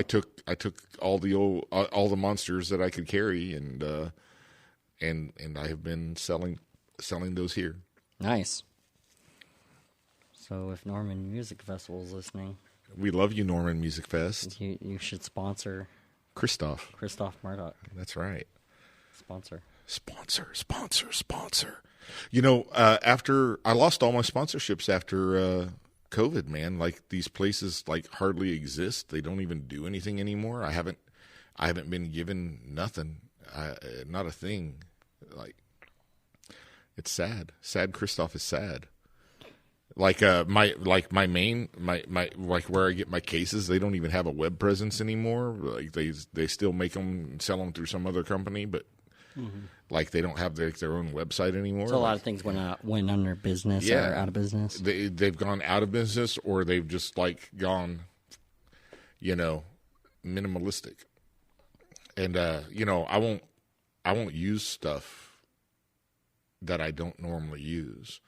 took all the monsters that I could carry, and I have been selling those here. Nice. So if Norman Music Festival is listening, we love you, Norman Music Fest. You should sponsor Christophe Murdock. That's right. Sponsor. You know, after I lost all my sponsorships after COVID, man, like, these places like hardly exist. They don't even do anything anymore. I haven't been given nothing, not a thing. Like, it's sad. Christophe is sad. Like my where I get my cases, they don't even have a web presence anymore. Like, they still make them and sell them through some other company, but like, they don't have their own website anymore. So a lot of things went under business or out of business. They've gone out of business, or they've just gone, minimalistic. And I won't use stuff that I don't normally use.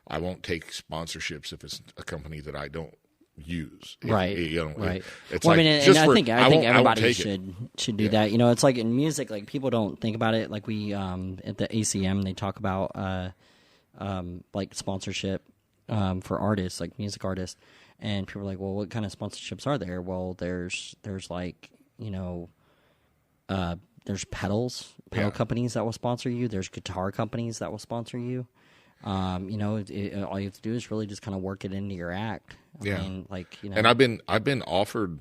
I won't take sponsorships if it's a company that I don't use. Right. Right. Well, I think everybody should do that. It's like in music, like, people don't think about it. Like, we at the ACM, they talk about like sponsorship for artists, like music artists, and people are like, well, what kind of sponsorships are there? Well, there's like, there's pedal companies that will sponsor you. There's guitar companies that will sponsor you. All you have to do is really just kind of work it into your act. I mean, And I've been offered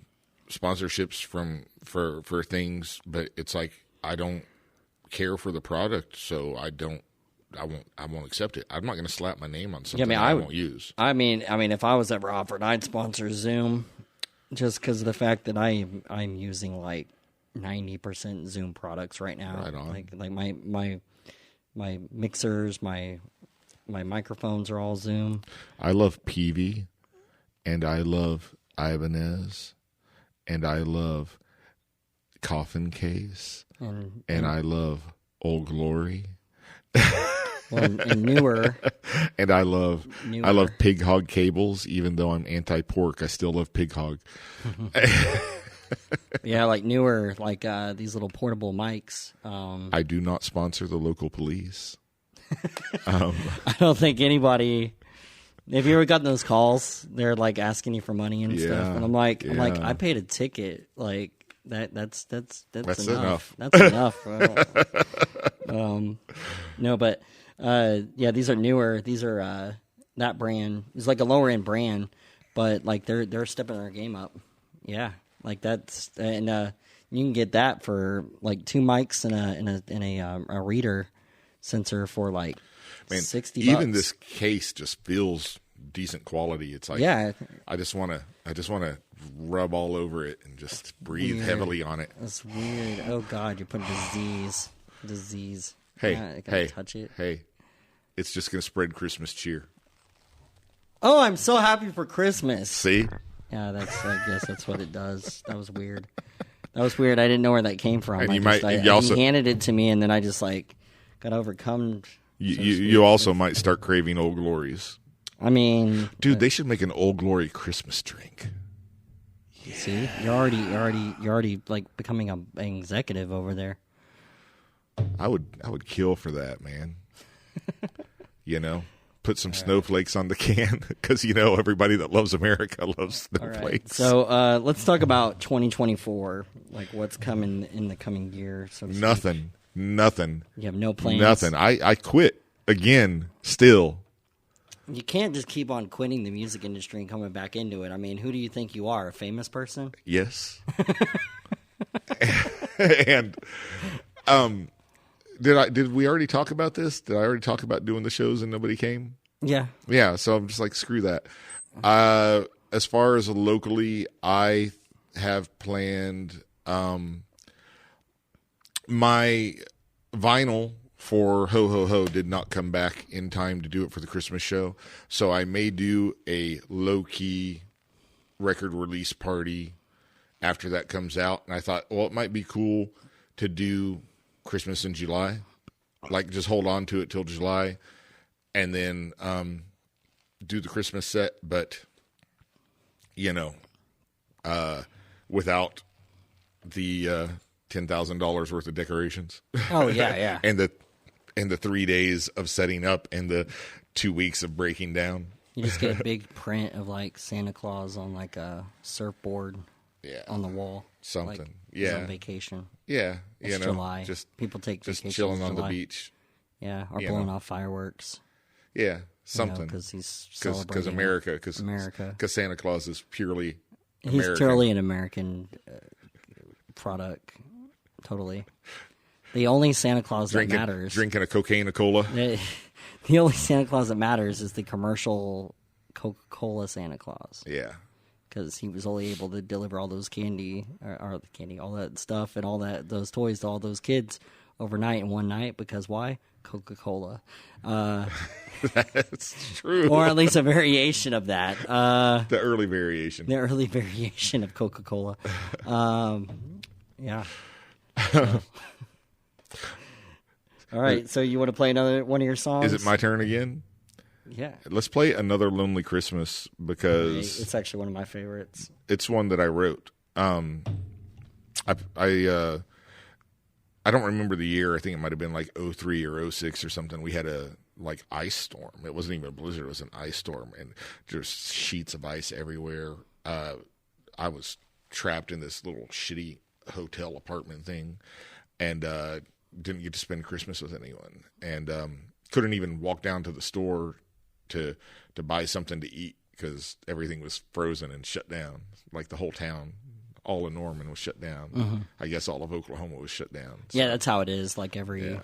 sponsorships for things, but it's like, I don't care for the product, so I won't accept it. I'm not going to slap my name on something I won't use. I mean, if I was ever offered, I'd sponsor Zoom, just because of the fact that I'm using like 90% Zoom products right now. Right on. Like my mixers, my microphones are all Zoom. I love Peavey, and I love Ibanez, and I love Coffin Case, and I love Old Glory. And newer. And I love Pig Hog cables. Even though I'm anti-pork, I still love Pig Hog. Yeah, like newer, like these little portable mics. I do not sponsor the local police. I don't think anybody Have you ever gotten those calls? They're like asking you for money and stuff, Yeah, and I'm like, yeah. I paid a ticket. Like that's That's enough. That's enough. No, but yeah, these are newer. These are that brand. It's like a lower end brand, but like they're stepping their game up. Yeah, like that's and you can get that for like 2 mics and a reader sensor for like $60. Even this case just feels decent quality. It's like, yeah, I just want to rub all over it and just breathe heavily on it. That's weird. Oh God, you're putting disease. Hey, I gotta hey, touch it. hey! It's just gonna spread Christmas cheer. Oh, I'm so happy for Christmas. See? Yeah, I guess that's what it does. That was weird. I didn't know where that came from. And He handed it to me, and then I just like got overcome. You also might start craving Old Glories. I mean, Dude, they should make an Old Glory Christmas drink. Yeah. See, you're already like becoming an executive over there. I would kill for that, man. Put some snowflakes on the can because everybody that loves America loves snowflakes. All right. So let's talk about 2024, like what's coming in the coming year. So to speak. Nothing. You have no plans. Nothing. I quit again. Still. You can't just keep on quitting the music industry and coming back into it. I mean, who do you think you are? A famous person? Yes. And did we already talk about this? Did I already talk about doing the shows and nobody came? Yeah. Yeah, so I'm just like, screw that. As far as locally, I have planned my vinyl for Ho Ho Ho did not come back in time to do it for the Christmas show. So I may do a low-key record release party after that comes out. And I thought, well, it might be cool to do Christmas in July. Like, just hold on to it till July. And then do the Christmas set, but, without the $10,000 worth of decorations. Oh, yeah. and the 3 days of setting up and the 2 weeks of breaking down. You just get a big print of like Santa Claus on like a surfboard on the wall. Something. Like yeah. he's on vacation. Yeah. It's July. People take just vacations chilling in on the July. beach. Yeah, or blowing off fireworks. Yeah, something. Because he's celebrating. Because America. Because Santa Claus is purely American. He's totally an American product. Totally. The only Santa Claus that matters. Drinking a Coca-Cola. The only Santa Claus that matters is the commercial Coca-Cola Santa Claus. Yeah. Because he was only able to deliver all those all that stuff and all those toys to all those kids overnight in one night. Because why? Coca-Cola. That's true. Or at least a variation of that. The early variation. The early variation of Coca-Cola. Yeah. All right, so you want to play another one of your songs? Is it my turn again? Yeah. Let's play Another Lonely Christmas because it's actually one of my favorites. It's one that I wrote. I don't remember the year. I think it might have been like 03 or 06 or something. We had a ice storm. It wasn't even a blizzard. It was an ice storm, and just sheets of ice everywhere. I was trapped in this little shitty hotel apartment thing, and didn't get to spend Christmas with anyone, and couldn't even walk down to the store to buy something to eat because everything was frozen and shut down. Like the whole town, all of Norman was shut down. Mm-hmm. I guess all of Oklahoma was shut down. So. Yeah, that's how it is. Like every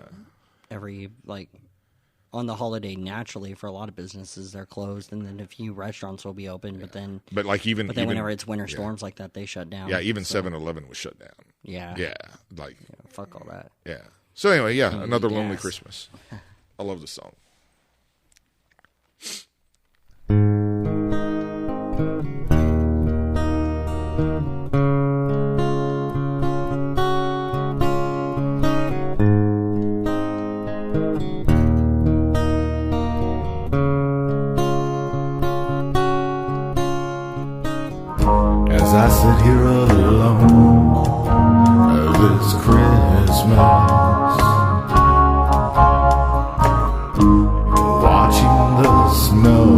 on the holiday, naturally for a lot of businesses they're closed, and then a few restaurants will be open. But then whenever it's winter storms like that, they shut down. Yeah, even 7-Eleven was shut down. Yeah, fuck all that. Yeah. So anyway, Another Lonely Christmas. I love the song. As I sit here alone this Christmas, watching the snow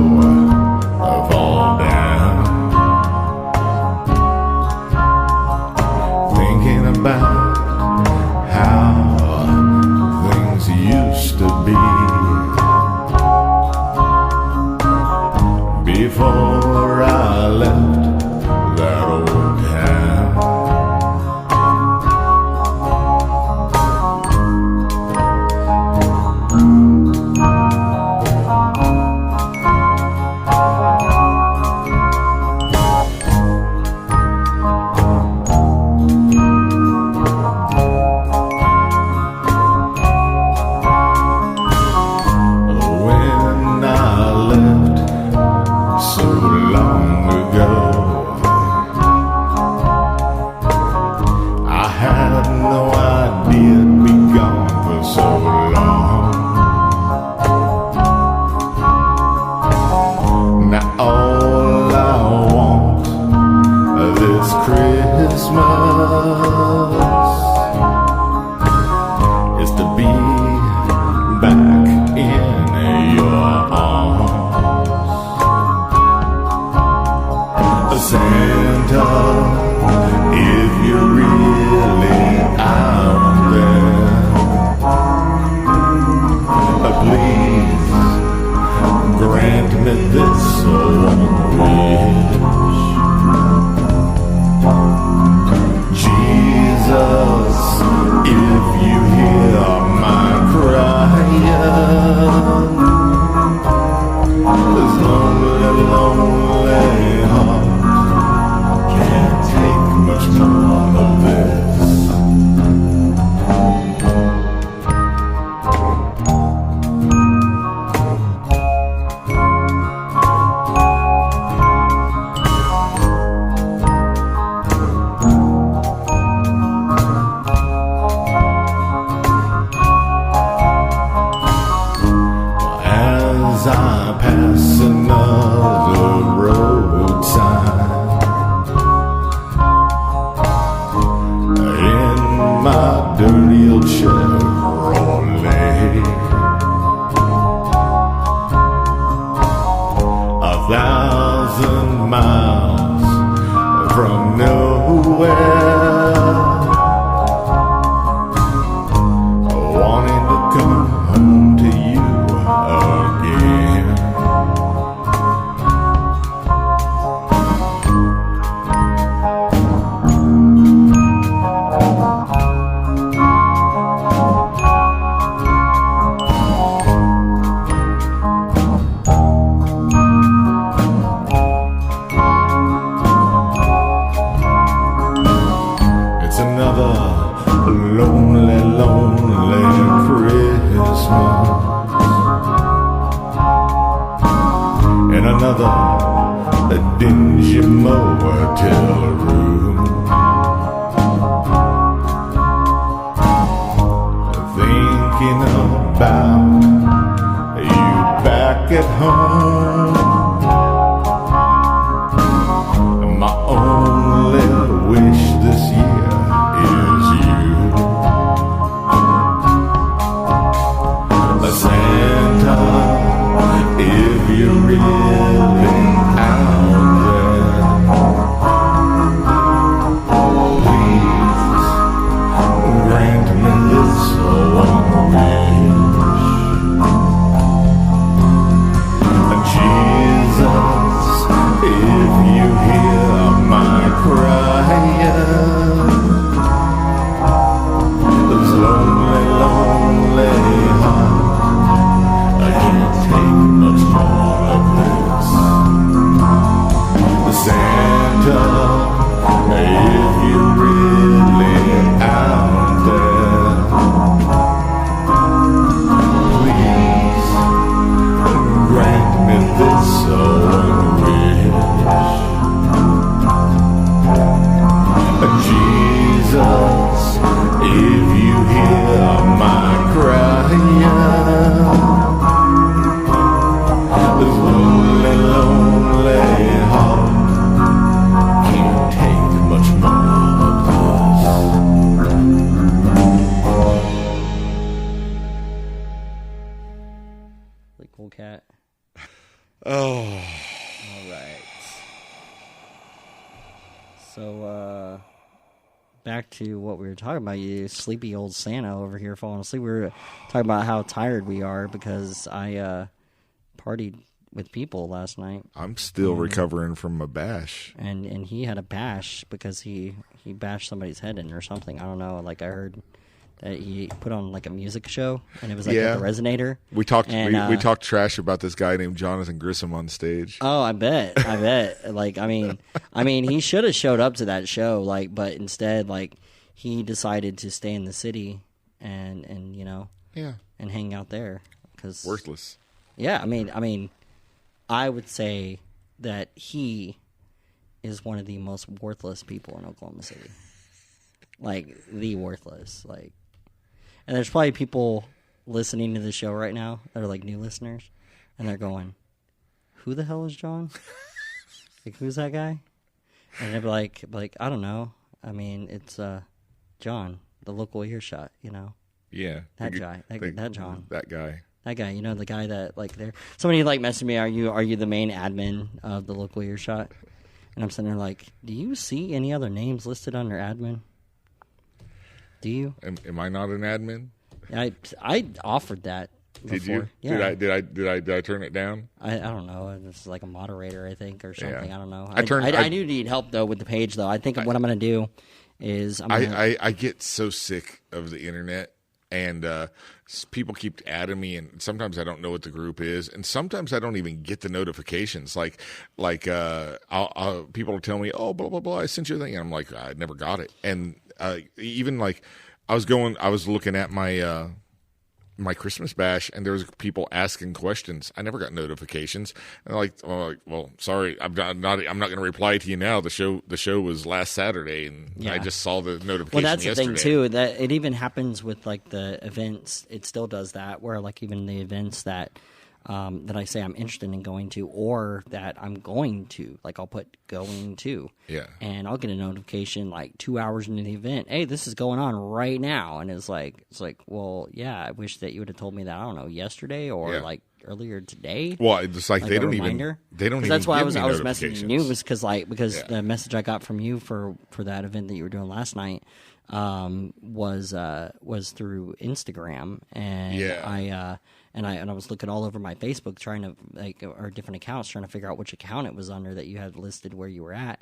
before I left that old town. When I left so long ago, I had no idea it'd be gone for so long. Now all I want this Christmas is to be back in your arms. Santa, if you're really out there, please grant me this one wish. Jesus, if you hear my crying, this lonely, lonely heart can't take much more of this. As I pass another road sign, in my dirty old Chevrolet, 1,000 miles from nowhere, wanting to come home to you again. It's another lonely, lonely Christmas in another dingy motel room, thinking about you back at home. My only wish this year is you. Santa, if you're really out there, please grant me this one wish. Jesus, if you hear my crying, this lonely, lonely heart, I can't take much more of this. Santa, if you're really out there, please grant me this one wish. Jesus, if you hear my crying, this lonely, lonely heart can't take much more of this. Really cool cat. Oh, All right. So, back to what we were talking about. You sleepy old Santa over here falling asleep. We were talking about how tired we are because I partied with people last night. I'm still recovering from a bash. And he had a bash because he bashed somebody's head in or something. I don't know. Like I heard that he put on like a music show and it was like at the Resonator. We talked we talked trash about this guy named Johnathan Grissom on stage. Oh, I bet. Like I mean he should have showed up to that show, like, but instead like he decided to stay in the city and you know and hang out there because worthless. Yeah, I mean, I would say that he is one of the most worthless people in Oklahoma City. Like, the worthless. Like, and there's probably people listening to the show right now that are, like, new listeners, and they're going, who the hell is John? Like, who's that guy? And they're like, I don't know. I mean, it's John, the local earshot, you know? Yeah. That guy. That John. That guy. That guy, you know, the guy that, like, there. Somebody, like, messaged me, are you the main admin of the local earshot? And I'm sitting there like, do you see any other names listed under admin? Do you? Am I not an admin? I offered that before. Did you? Yeah. Did I turn it down? I don't know. It's like a moderator, I think, or something. Yeah. I don't know. I I do need help, though, with the page, though. I think what I'm going to do is I get so sick of the internet. And people keep adding me, and sometimes I don't know what the group is, and sometimes I don't even get the notifications. Like people will tell me, "Oh, blah blah blah, I sent you a thing," and I'm like, I never got it. And even like I was looking at my my Christmas bash, and there was people asking questions. I never got notifications. And well, sorry, I'm not going to reply to you now. The show was last Saturday, and I just saw the notification. Well, that's yesterday. the thing too. That it even happens with like the events. It still does that, where like even the events that that I say I'm interested in going to, or that I'm going to, like I'll put going to, and I'll get a notification like 2 hours into the event. Hey, this is going on right now, and it's like, well, yeah, I wish that you would have told me that. I don't know, yesterday or like earlier today. Well, it's like they don't even. That's why I was messaging you because the message I got from you for that event that you were doing last night was through Instagram, and I was looking all over my Facebook trying to or different accounts trying to figure out which account it was under that you had listed where you were at.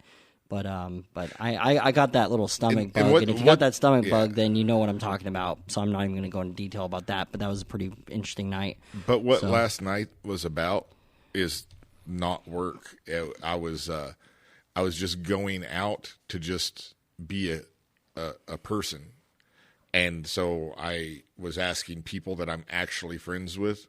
But I got that little stomach bug, and if you got that stomach bug, then you know what I'm talking about. So I'm not even going to go into detail about that. But that was a pretty interesting night. But what last night was about is not work. I was just going out to just be a person. And so I was asking people that I'm actually friends with,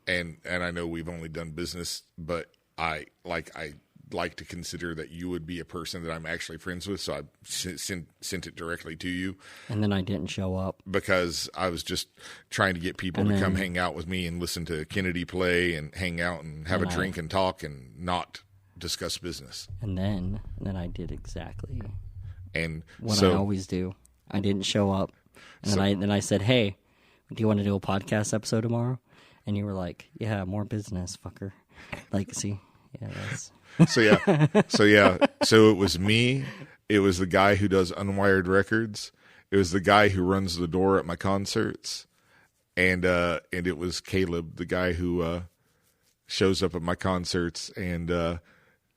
and I know we've only done business, but I like to consider that you would be a person that I'm actually friends with, so I sent it directly to you. And then I didn't show up because I was just trying to get people to come hang out with me and listen to Kennedy play and hang out and have a drink and talk and not discuss business. And then I did exactly what I always do. I didn't show up, and then I said, "Hey, do you want to do a podcast episode tomorrow?" And you were like, "Yeah, more business, fucker." Like, see, yeah, that's So it was me. It was the guy who does Unwired Records. It was the guy who runs the door at my concerts, and it was Caleb, the guy who shows up at my concerts and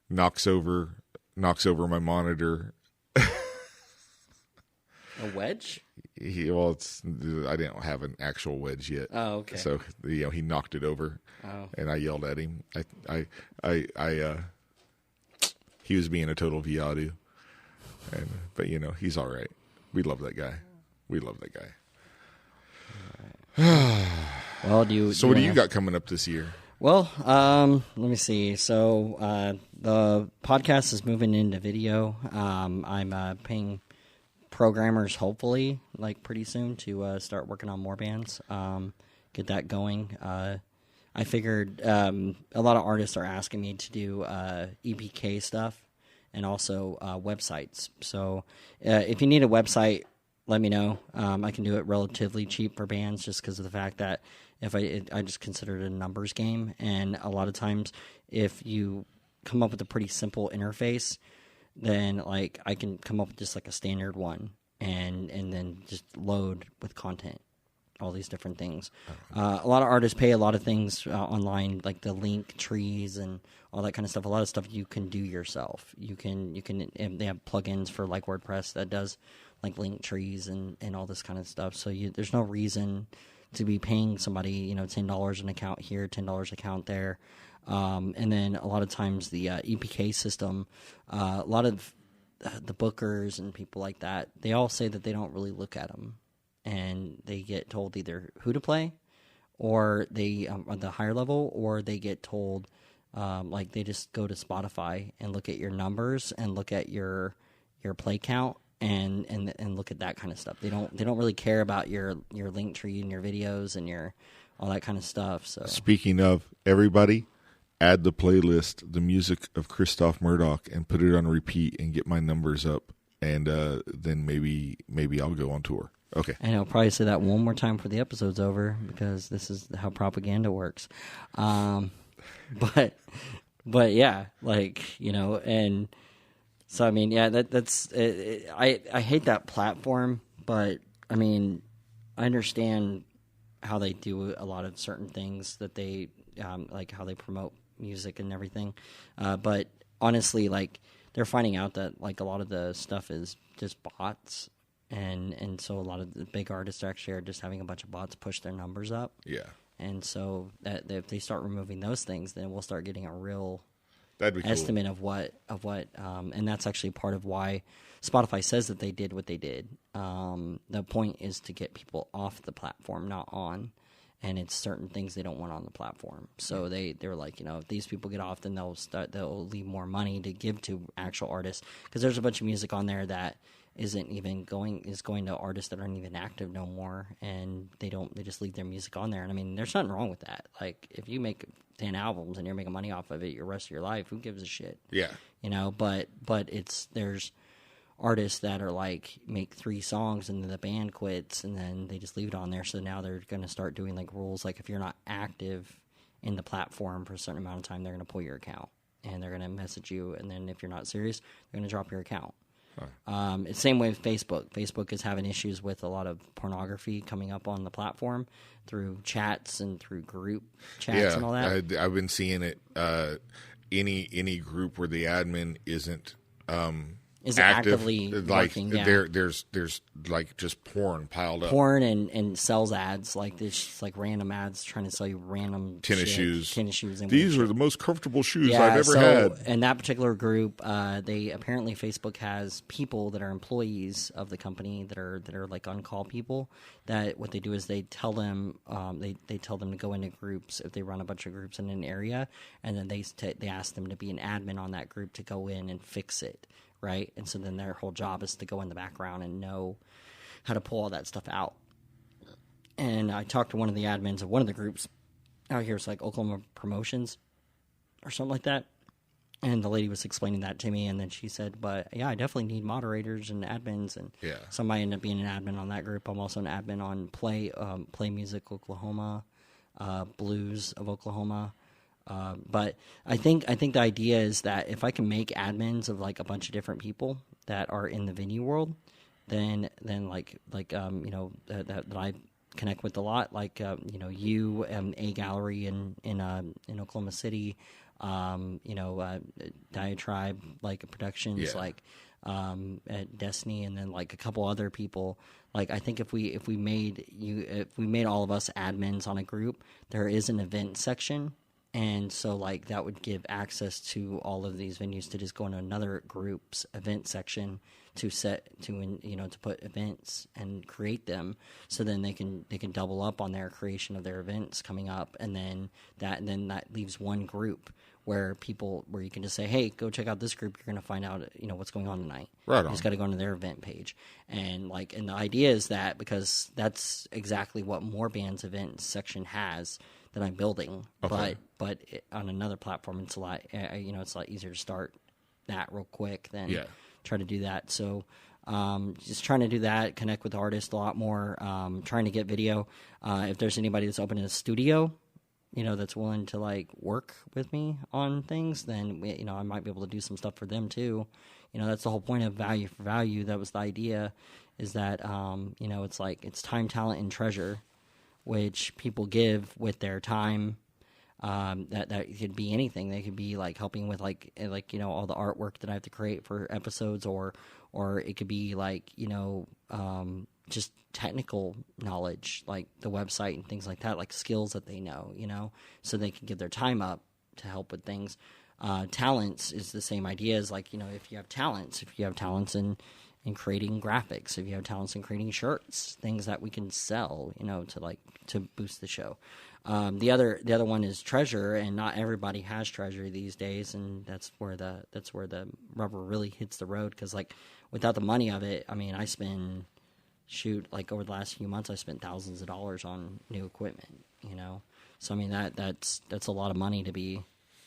knocks over my monitor. A wedge? I didn't have an actual wedge yet. Oh, okay. So he knocked it over, and I yelled at him. He was being a total viadu, but he's all right. We love that guy. Well, what do you got coming up this year? Well, let me see. So the podcast is moving into video. I'm paying programmers hopefully like pretty soon to start working on Morebands, get that going. I figured a lot of artists are asking me to do EPK stuff and also websites. So if you need a website, let me know. I can do it relatively cheap for bands just because of the fact that I just consider it a numbers game, and a lot of times if you come up with a pretty simple interface, then like I can come up with just like a standard one and then just load with content. all these different things. A lot of artists pay a lot of things online, like the link trees and all that kind of stuff. A lot of stuff you can do yourself. You can. And they have plugins for like WordPress that does like link trees and all this kind of stuff. So there's no reason to be paying somebody, $10 an account here, $10 account there. And then a lot of times the EPK system, a lot of the bookers and people like that, they all say that they don't really look at them, and they get told either who to play, or they on the higher level, or they get told like they just go to Spotify and look at your numbers and look at your play count and look at that kind of stuff. They don't really care about your link tree and your videos and your all that kind of stuff. So speaking of, everybody, add the playlist, the music of Christophe Murdock, and put it on repeat and get my numbers up, and then maybe I'll go on tour. Okay. And I'll probably say that one more time before the episode's over, because this is how propaganda works. But yeah, and so I mean, yeah, that's I hate that platform, but I mean, I understand how they do a lot of certain things that they like how they promote music and everything, but honestly, like, they're finding out that like a lot of the stuff is just bots, and so a lot of the big artists actually are just having a bunch of bots push their numbers up. Yeah. And so that if they start removing those things, then we'll start getting a real cool. estimate of what and that's actually part of why Spotify says that they did what they did. The point is to get people off the platform, not on. And it's certain things they don't want on the platform. So they're like, if these people get off, then they'll leave more money to give to actual artists, because there's a bunch of music on there that isn't even going to artists that aren't even active no more, and they just leave their music on there. And I mean, there's nothing wrong with that. Like, if you make 10 albums and you're making money off of it your rest of your life, who gives a shit? Yeah. But there's artists that are like make 3 songs and then the band quits and then they just leave it on there. So now they're going to start doing like rules, like if you're not active in the platform for a certain amount of time, they're going to pull your account and they're going to message you. And then if you're not serious, they're going to drop your account. Huh. It's the same way with Facebook. Facebook is having issues with a lot of pornography coming up on the platform through chats and through group chats and all that. I've been seeing it. Any group where the admin isn't actively working. Yeah. There's like just porn piled up. Porn and sells ads, like this, just like random ads trying to sell you random tennis shoes. And these are the most comfortable shoes I've ever had. In that particular group, they apparently Facebook has people that are employees of the company that are like on call people. That what they do is they tell them they tell them to go into groups if they run a bunch of groups in an area, and then they ask them to be an admin on that group to go in and fix it. Right, and so then their whole job is to go in the background and know how to pull all that stuff out. And I talked to one of the admins of one of the groups out here. It's like Oklahoma Promotions or something like that. And the lady was explaining that to me, and then she said, "But yeah, I definitely need moderators and admins." And somebody ended up being an admin on that group. I'm also an admin on Play Music Oklahoma, Blues of Oklahoma. But I think the idea is that if I can make admins of like a bunch of different people that are in the venue world, then that I connect with a lot, like you A Gallery in Oklahoma City, Diatribe like Productions, like at Destiny, and then like a couple other people. Like, I think if we made all of us admins on a group, there is an event section. And so, like, that would give access to all of these venues to just go into another group's event section to put events and create them. So then they can double up on their creation of their events coming up, and then that leaves one group where you can just say, hey, go check out this group. You're going to find out what's going on tonight. Right on. You just got to go into their event page, and the idea is that because that's exactly what Morebands event section has. That I'm building, okay. but on another platform, it's a lot. It's a lot easier to start that real quick than try to do that. So, just trying to do that, connect with artists a lot more. Trying to get video. If there's anybody that's opening a studio, that's willing to like work with me on things, then I might be able to do some stuff for them too. That's the whole point of value for value. That was the idea, is that it's like it's time, talent, and treasure. which people give with their time. That could be anything. They could be like helping with like all the artwork that I have to create for episodes, or it could be like just technical knowledge, like the website and things like that, like skills that they know, so they can give their time up to help with things. Talents is the same idea as like, if you have talents in creating graphics, if you have talents in creating shirts, things that we can sell, to boost the show. The other one is treasure, and not everybody has treasure these days, and that's where the rubber really hits the road. Because like without the money of it, I mean, I spend over the last few months, I spent thousands of dollars on new equipment, So I mean that's a lot of money to be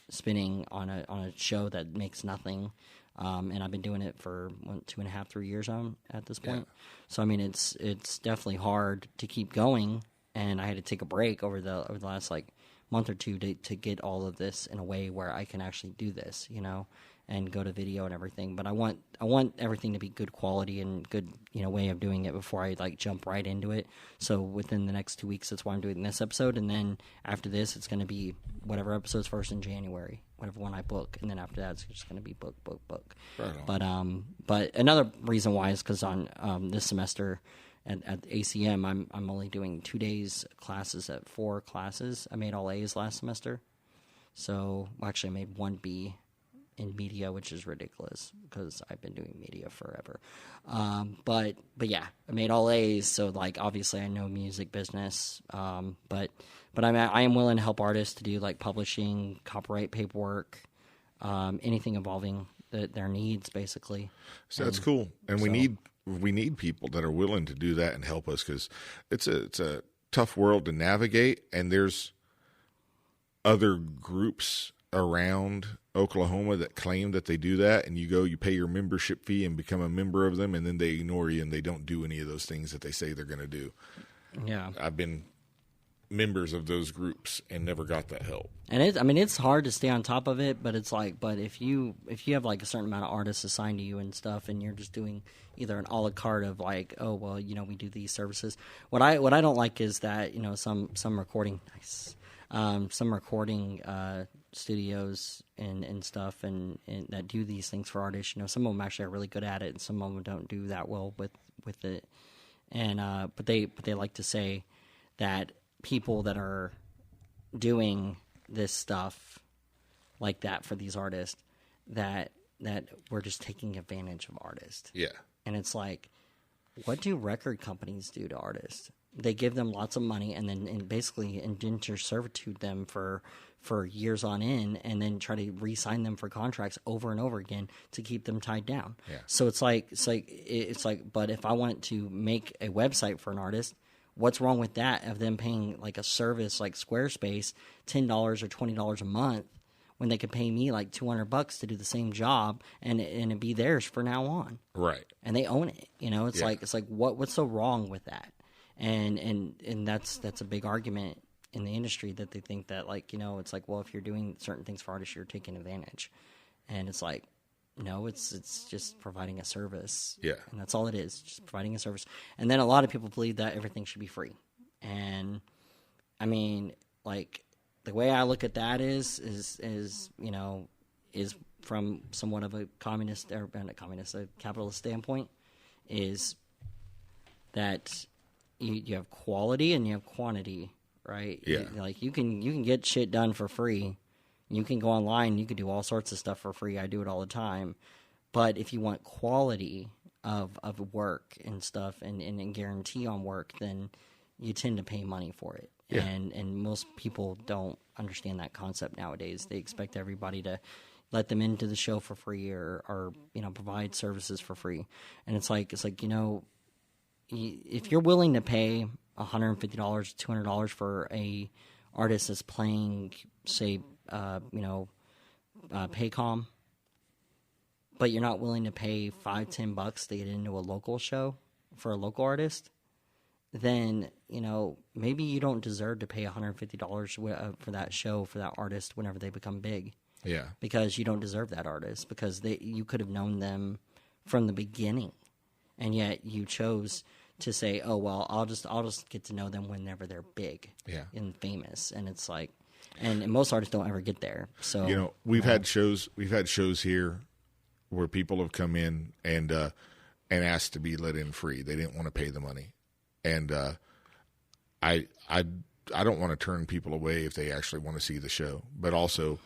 spending on a show that makes nothing. And I've been doing it for 2.5, 3 years at this point. Yeah. So I mean, it's definitely hard to keep going, and I had to take a break over the last like month or two to get all of this in a way where I can actually do this, and go to video and everything. But I want everything to be good quality and good, way of doing it before I like jump right into it. So within the next 2 weeks, that's why I'm doing this episode, and then after this, it's going to be whatever episode's first in January, whatever one I book, and then after that, it's just going to be book. Right on. But another reason why is because on this semester at ACM, I'm only doing 2 days classes at 4 classes. I made all A's last semester, so actually I made 1 B in media, which is ridiculous because I've been doing media forever. But yeah, I made all A's, so like obviously I know music business. But I am willing to help artists to do like publishing, copyright paperwork, anything involving their needs, basically. So that's cool, and we need people that are willing to do that and help us, because it's a tough world to navigate, and there's other groups around Oklahoma that claim that they do that, and you pay your membership fee and become a member of them, and then they ignore you and they don't do any of those things that they say they're going to do. Yeah, I've been members of those groups and never got that help. And it's hard to stay on top of it, but it's like, but if you have like a certain amount of artists assigned to you and stuff, and you're just doing either an a la carte of like, oh well, we do these services. What I don't like is that some recording studios and stuff and that do these things for artists. Some of them actually are really good at it, and some of them don't do that well with it. And but they like to say that people that are doing this stuff like that for these artists, that we're just taking advantage of artists. Yeah. And it's like, what do record companies do to artists? They give them lots of money and then basically indenture servitude them for years on end, and then try to re-sign them for contracts over and over again to keep them tied down. Yeah. So it's like, but if I want to make a website for an artist, what's wrong with that, of them paying like a service like Squarespace $10 or $20 a month when they could pay me like $200 to do the same job and it be theirs for now on? Right. And they own it. It's like what's so wrong with that? And that's a big argument in the industry, that they think that like, it's like, well, if you're doing certain things for artists, you're taking advantage. And it's like, no, it's just providing a service. Yeah. And that's all it is, just providing a service. And then a lot of people believe that everything should be free. And I mean, like, the way I look at that is from somewhat of a communist, or not a communist, a capitalist standpoint, is that you have quality and you have quantity, right? Yeah. Like you can get shit done for free. You can go online, you can do all sorts of stuff for free. I do it all the time. But if you want quality of work and stuff and guarantee on work, then you tend to pay money for it. Yeah. And most people don't understand that concept nowadays. They expect everybody to let them into the show for free or provide services for free. And it's like if you're willing to pay $150, $200 for a artist that's playing, say, Paycom, but you're not willing to pay $5-10 to get into a local show for a local artist, then maybe you don't deserve to pay $150 for that show for that artist whenever they become big. Yeah, because you don't deserve that artist, because you could have known them from the beginning, and yet you chose to say, oh well, I'll just get to know them whenever they're big, and famous, and it's like, and most artists don't ever get there. So we've had shows here where people have come in and asked to be let in free. They didn't want to pay the money, and I don't want to turn people away if they actually want to see the show, but also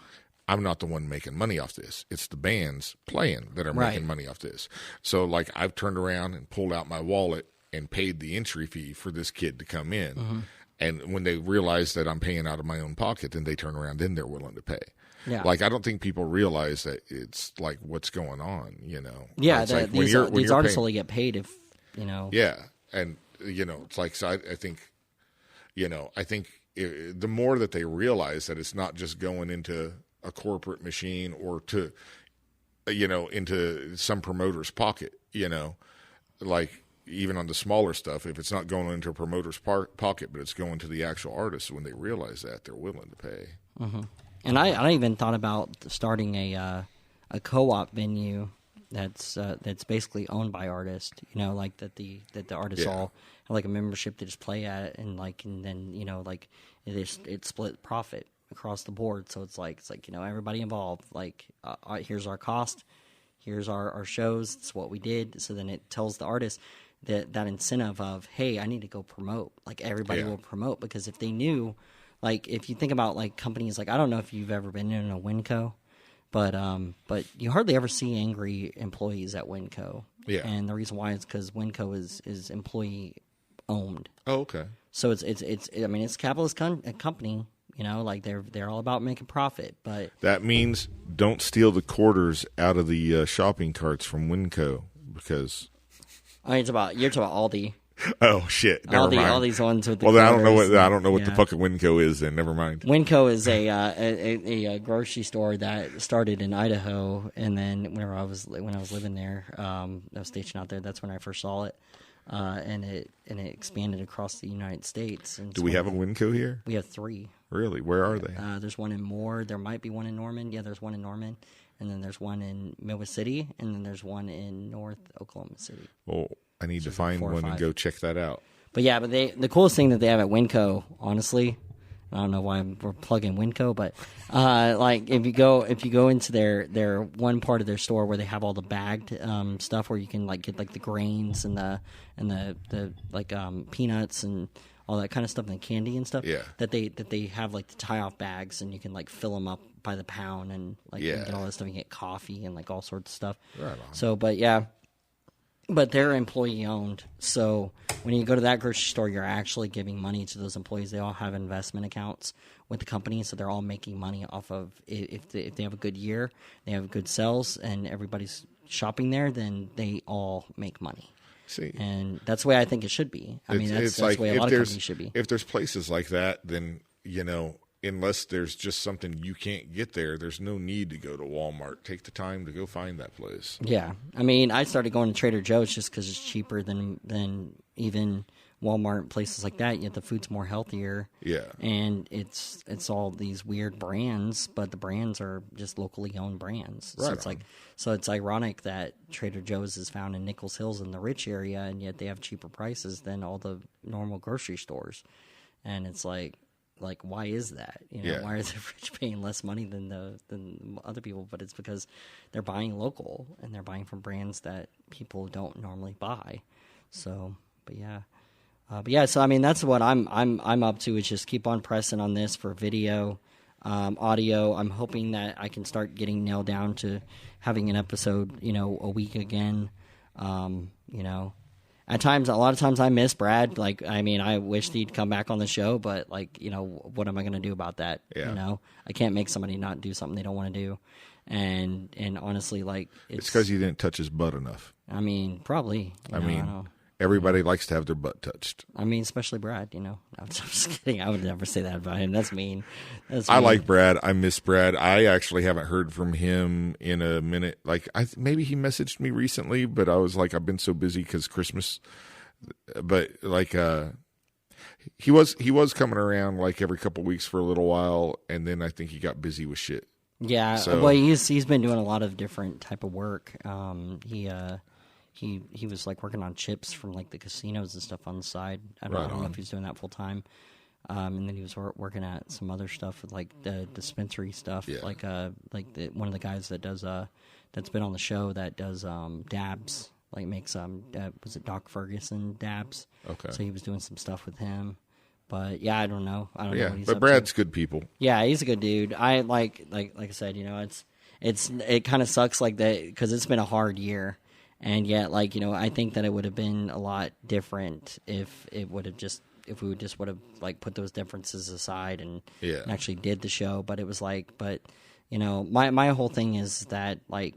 I'm not the one making money off this. It's the bands playing that are making money off this. So like I've turned around and pulled out my wallet and paid the entry fee for this kid to come in. Mm-hmm. And when they realize that I'm paying out of my own pocket, then they turn around, then they're willing to pay. Yeah. Like I don't think people realize that it's like what's going on, Yeah, like these artists only get paid if, Yeah, and it's like so I think the more that they realize that it's not just going into a corporate machine or to, into some promoter's pocket, like even on the smaller stuff, if it's not going into a promoter's pocket, but it's going to the actual artist, when they realize that, they're willing to pay. Mm-hmm. And I even thought about starting a co-op venue that's basically owned by artists, like that the artists all have like a membership to just play at, and then like it split profit across the board. So it's like everybody involved, like here's our cost, here's our shows, it's what we did. So then it tells the artist that incentive of, hey, I need to go promote. Like everybody will promote, because if they knew, like if you think about like companies, like I don't know if you've ever been in a Winco, but you hardly ever see angry employees at Winco. Yeah. And the reason why is because Winco is employee owned. Oh, okay. So it's I mean, it's a capitalist company. Like they're all about making profit, but that means don't steal the quarters out of the shopping carts from Winco, because you're talking about Aldi. Oh shit! Never mind. All these ones with the I don't know what the fucking Winco is. Then never mind. Winco is a grocery store that started in Idaho, and then when I was living there, I was stationed out there. That's when I first saw it. And it expanded across the United States. And do we have a Winco here? We have 3. Really? Where are they? There's one in Moore. There might be one in Norman. Yeah, there's one in Norman. And then there's one in Midwest City. And then there's one in North Oklahoma City. Well, I need to find one and go check that out. But yeah, the coolest thing that they have at Winco, honestly, I don't know why we're plugging Winco, but like if you go into their one part of their store where they have all the bagged stuff where you can like get like the grains and the like peanuts and all that kind of stuff and candy and stuff. Yeah. That they have like the tie off bags, and you can like fill them up by the pound, and like you get all that stuff. You get coffee and like all sorts of stuff. Right on. So, but they're employee owned. So when you go to that grocery store, you're actually giving money to those employees. They all have investment accounts with the company, so they're all making money off of if they have a good year, they have good sales, and everybody's shopping there, then they all make money. See, and that's the way I think it should be. I mean, that's like the way a lot of companies should be. If there's places like that, then unless there's just something you can't get there, there's no need to go to Walmart. Take the time to go find that place. Yeah. I mean, I started going to Trader Joe's just because it's cheaper than even Walmart, places like that. Yet the food's more healthier. Yeah. And it's all these weird brands, but the brands are just locally owned brands. Right. So it's ironic that Trader Joe's is found in Nichols Hills in the rich area, and yet they have cheaper prices than all the normal grocery stores. And it's like why is that? Why are the rich paying less money than other people? But it's because they're buying local, and they're buying from brands that people don't normally buy. So, so I mean, that's what I'm up to, is just keep on pressing on this for video, audio. I'm hoping that I can start getting nailed down to having an episode, a week again. At times, a lot of times I miss Brad. Like, I mean, I wish he'd come back on the show, but like, what am I going to do about that? Yeah. I can't make somebody not do something they don't want to do. And honestly, like, it's because you didn't touch his butt enough. I mean, probably. I mean, everybody likes to have their butt touched. I mean, especially Brad, I'm just kidding. I would never say that about him. That's mean. I like Brad. I miss Brad. I actually haven't heard from him in a minute. Like, maybe he messaged me recently, but I was like, I've been so busy because Christmas. But like, he was coming around like every couple weeks for a little while, and then I think he got busy with shit. Yeah. So, well, he's been doing a lot of different type of work. he was like working on chips from like the casinos and stuff on the side. I don't know if he's doing that full time. And then he was working at some other stuff with like the dispensary stuff, like one of the guys that does that's been on the show that does dabs, like makes was it Doc Ferguson dabs? Okay. So he was doing some stuff with him. But yeah, I don't know. I don't know what he's but Brad's good people. Yeah, he's a good dude. I like I said, you know, it kind of sucks like that because it's been a hard year. And yet, like, you know, I think that it would have been a lot different if we would have like put those differences aside and actually did the show. But it was like, you know, my whole thing is that like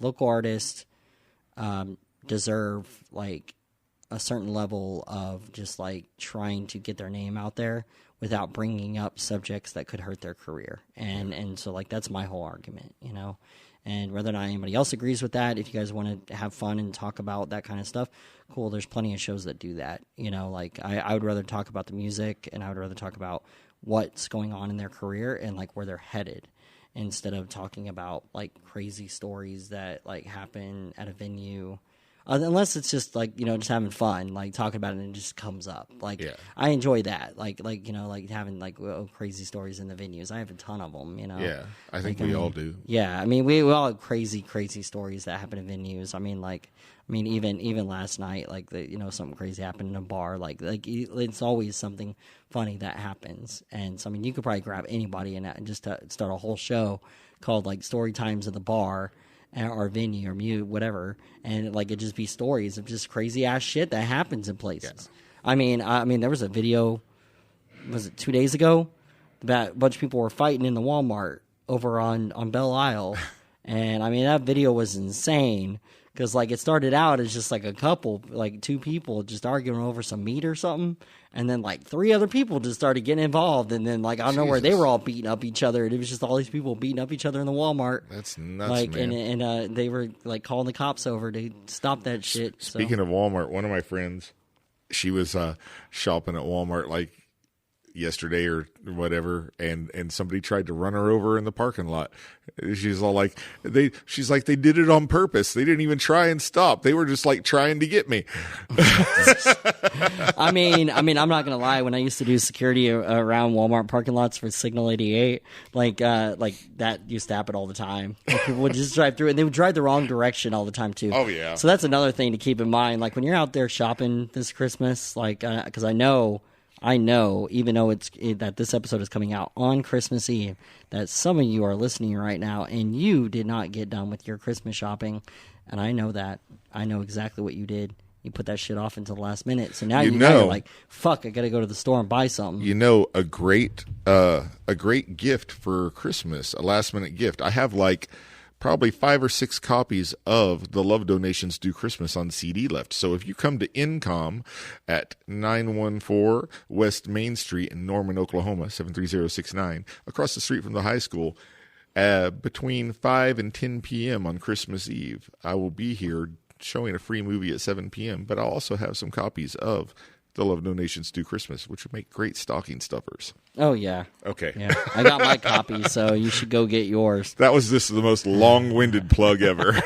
local artists deserve like a certain level of just like trying to get their name out there without bringing up subjects that could hurt their career. And so like that's my whole argument, you know. And whether or not anybody else agrees with that, if you guys want to have fun and talk about that kind of stuff, cool. There's plenty of shows that do that. You know, like I would rather talk about the music and I would rather talk about what's going on in their career and like where they're headed instead of talking about like crazy stories that like happen at a venue. Unless it's just like, you know, just having fun, like talking about it and it just comes up. Like, I enjoy that. Like, you know, like having like crazy stories in the venues. I have a ton of them, you know. Yeah, I think we all do. Yeah, I mean, we all have crazy stories that happen in venues. I mean, even last night, like, you know, something crazy happened in a bar. Like it's always something funny that happens. And so, I mean, you could probably grab anybody and just start a whole show called like Story Times at the Bar. Or venue or mute, whatever, and like it just be stories of just crazy ass shit that happens in places. Yeah. I mean, there was a video, was it 2 days ago, that a bunch of people were fighting in the Walmart over on Belle Isle, and I mean that video was insane because like it started out as just like a couple, like two people just arguing over some meat or something, and then like three other people just started getting involved, and then like I don't know where they were all beating up each other, and it was just all these people beating up each other in the Walmart. That's nuts, like, man. And they were like calling the cops over to stop that shit. Speaking of Walmart, one of my friends, she was shopping at Walmart like yesterday or whatever, and somebody tried to run her over in the parking lot. She's all like, they did it on purpose. They didn't even try and stop. They were just like trying to get me. I mean, I'm not gonna lie. When I used to do security around Walmart parking lots for Signal 88, like that used to happen all the time. Like, people would just drive through, and they would drive the wrong direction all the time too. Oh yeah. So that's another thing to keep in mind. Like when you're out there shopping this Christmas, like because I know, even though that this episode is coming out on Christmas Eve, that some of you are listening right now and you did not get done with your Christmas shopping, and I know that. I know exactly what you did. You put that shit off until the last minute, so now you're like, fuck, I gotta go to the store and buy something. You know, a great gift for Christmas, a last minute gift. I have like probably 5 or 6 copies of the Love Donations Do Christmas on CD left. So if you come to Incom at 914 West Main Street in Norman, Oklahoma, 73069, across the street from the high school, between 5 and 10 p.m. on Christmas Eve, I will be here showing a free movie at 7 p.m., but I'll also have some copies of the Love Donations Do Christmas, which would make great stocking stuffers. Oh, yeah. Okay. Yeah. I got my copy, so you should go get yours. That was just the most long-winded plug ever.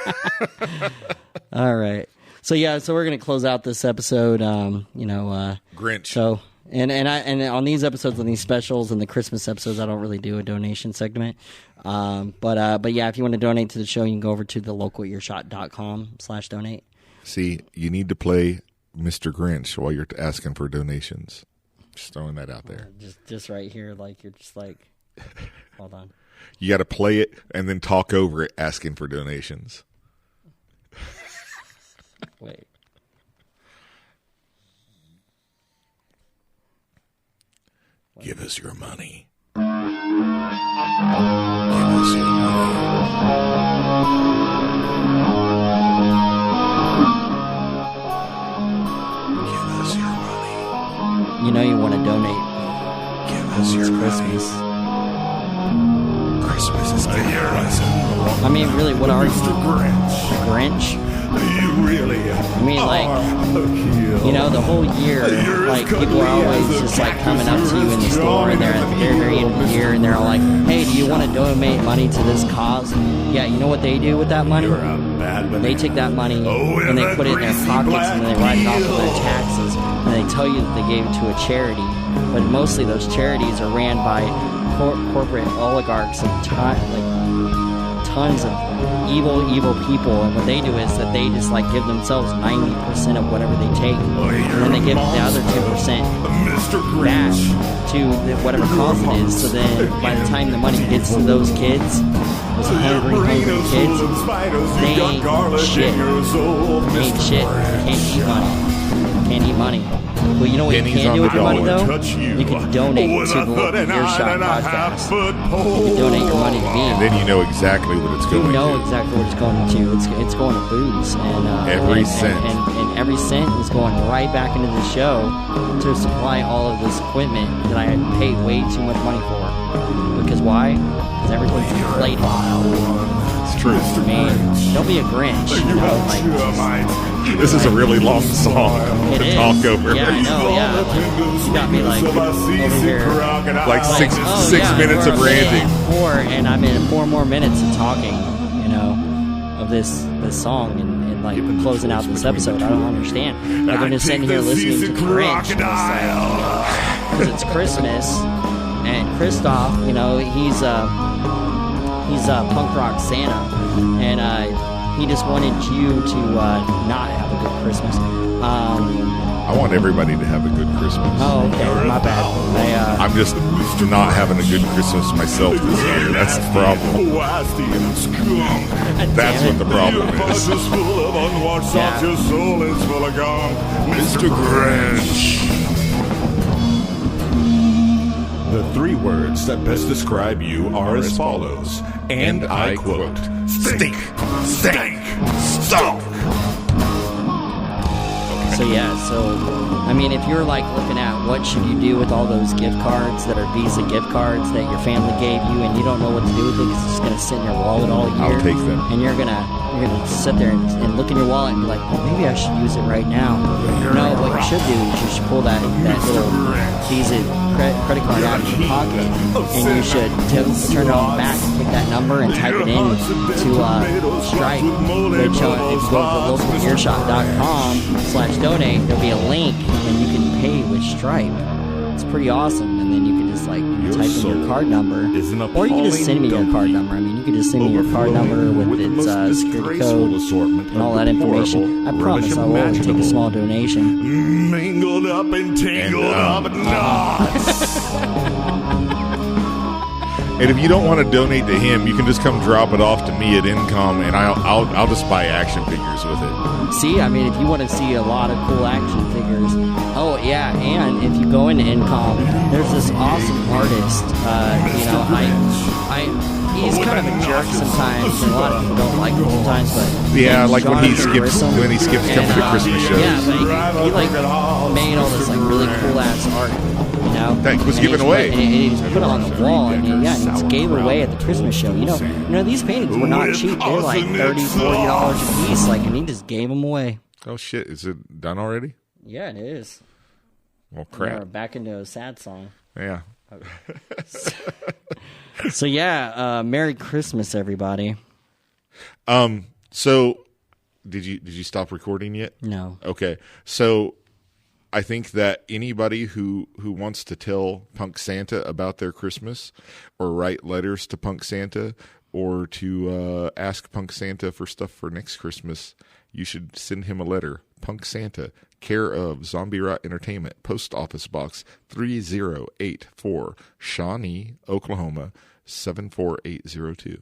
All right. So we're going to close out this episode, Grinch. So, and on these episodes, on these specials and the Christmas episodes, I don't really do a donation segment. But yeah, if you want to donate to the show, you can go over to thelocalearshot.com/donate. See, you need to play Mr. Grinch while you're asking for donations. Just throwing that out there. Just right here, like you're just like, hold on. You got to play it and then talk over it, asking for donations. Wait. Give us your money. Give us your money. You know you want to donate. Give us your Christmas. Christmas is getting. I mean, really, what are you? Mr. Grinch. The Grinch? You really I mean, like, kill. you know, the whole year, like, people are always just, like, coming up to you in the store, and they're at the very, very end of the year, and they're all like, hey, do you want to donate money to this cause? Yeah, you know what they do with that money? They take that money, and they put it in their pockets, and then they write it off of their taxes, and they tell you that they gave it to a charity. But mostly those charities are ran by corporate oligarchs and tons of evil people, and what they do is that they just, like, give themselves 90% of whatever they take, and then they give the other 10% back to whatever cause it is. So then by the time the money gets to those kids, those hungry kids, they ain't shit. They ain't shit. Can't eat money. Well, you know what you can do with your money, though? You can donate to the Local Earshot podcast. You can donate your money to me. And then you know exactly what it's going to. You know exactly what it's going to. It's going to booze. And, every cent. And every cent is going right back into the show to supply all of this equipment that I paid way too much money for. Because why? Because everything's inflated. It's true. Man, don't be a Grinch. You know, like, this is a really long song to talk over. Yeah, I know, yeah. Like, you got me, like, over here. Like six minutes of ranting. And I'm in 4 more minutes of talking, you know, of this song and like closing out this episode. I don't understand. Like, I'm just sitting here listening to Grinch. Because it's Christmas, and Christophe, you know, he's a punk rock Santa, and he just wanted you to not have a good Christmas. I want everybody to have a good Christmas. Oh, okay, my bad. I'm just not having a good Christmas myself this year. That's the problem. That's what the problem is. Mr. Grinch. The 3 words that best describe you are as follows, and I quote, stink, stank, stunk. So I mean, if you're like looking at what should you do with all those gift cards that are Visa gift cards that your family gave you, and you don't know what to do with it because it's just gonna sit in your wallet all year. I'll take them. And you're gonna sit there and look in your wallet and be like, well, maybe I should use it right now. No, what you should do is you should pull that little Visa credit card out of your pocket, and you should turn it on the back and pick that number and type it in to Stripe, which if you go to localearshot.com/donate, there'll be a link and you can pay with Stripe. It's pretty awesome, and then you can just like type in your card number, or you can just send me your card number. I mean, you can just send me your card number with its security code and all that information. I promise I will only take a small donation. Mingled up and tangled up knots. And if you don't want to donate to him, you can just come drop it off to me at Incom, and I'll just buy action figures with it. See, I mean, if you want to see a lot of cool action figures, oh yeah, and if you go into Incom, there's this awesome artist. You know, he's kind of a jerk sometimes, and a lot of people don't like him sometimes. But yeah, like when he skips Grissom, coming to Christmas shows. Yeah, but he like made all this like really cool ass art. You know, that was given away. And he was put on the wall, and he gave away at the Christmas show. You know, these paintings were not cheap. They were like $30, $40 a piece. Like, and he just gave them away. Oh shit! Is it done already? Yeah, it is. Well, crap. We're back into a sad song. Yeah. So yeah, Merry Christmas, everybody. So did you stop recording yet? No. Okay. So I think that anybody who wants to tell Punk Santa about their Christmas, or write letters to Punk Santa, or to ask Punk Santa for stuff for next Christmas, you should send him a letter. Punk Santa, care of Zombie Rot Entertainment, Post Office Box 3084, Shawnee, Oklahoma 74802.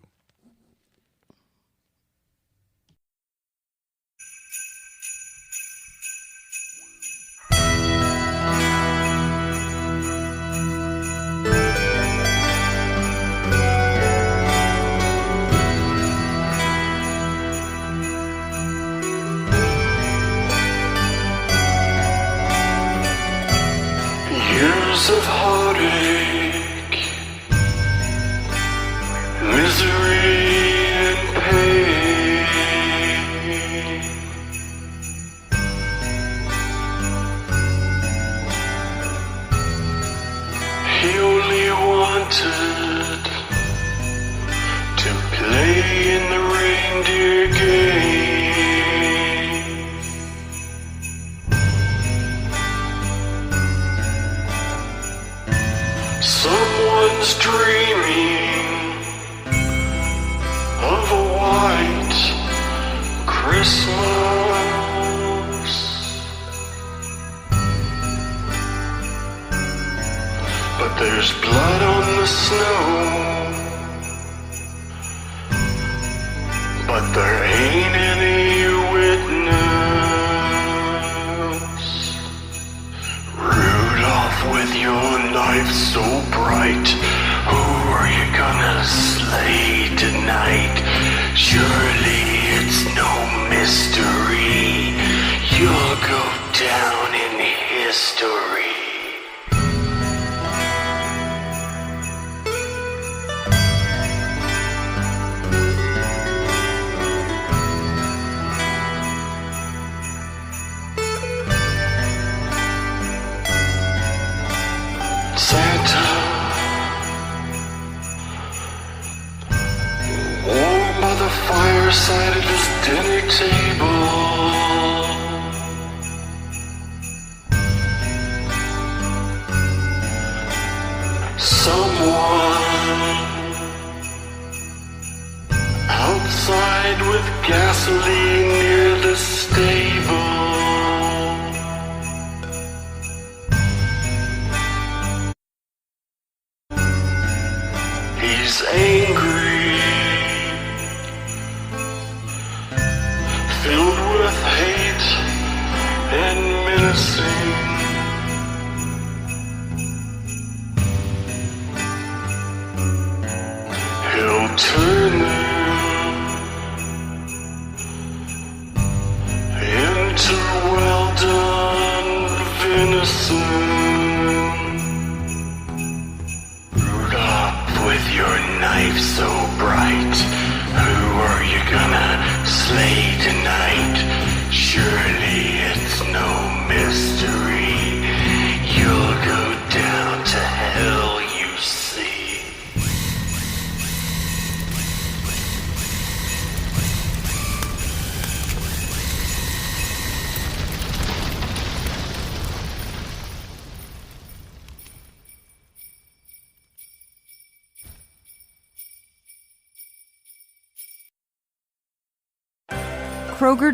Years of heartache, misery There's blood on the snow, but there ain't any witness. Rudolph, with your knife so bright, who are you gonna slay tonight? Surely it's no mystery, you'll go down in history. Santa, warm by the fireside at his dinner table, someone outside with gasoline near the stable. He's angry, filled with hate and menacing. He'll turn them into well-done venison. With your knife so bright, who are you gonna slay tonight? Surely it's no mystery, you'll go down to hell, you see. Kroger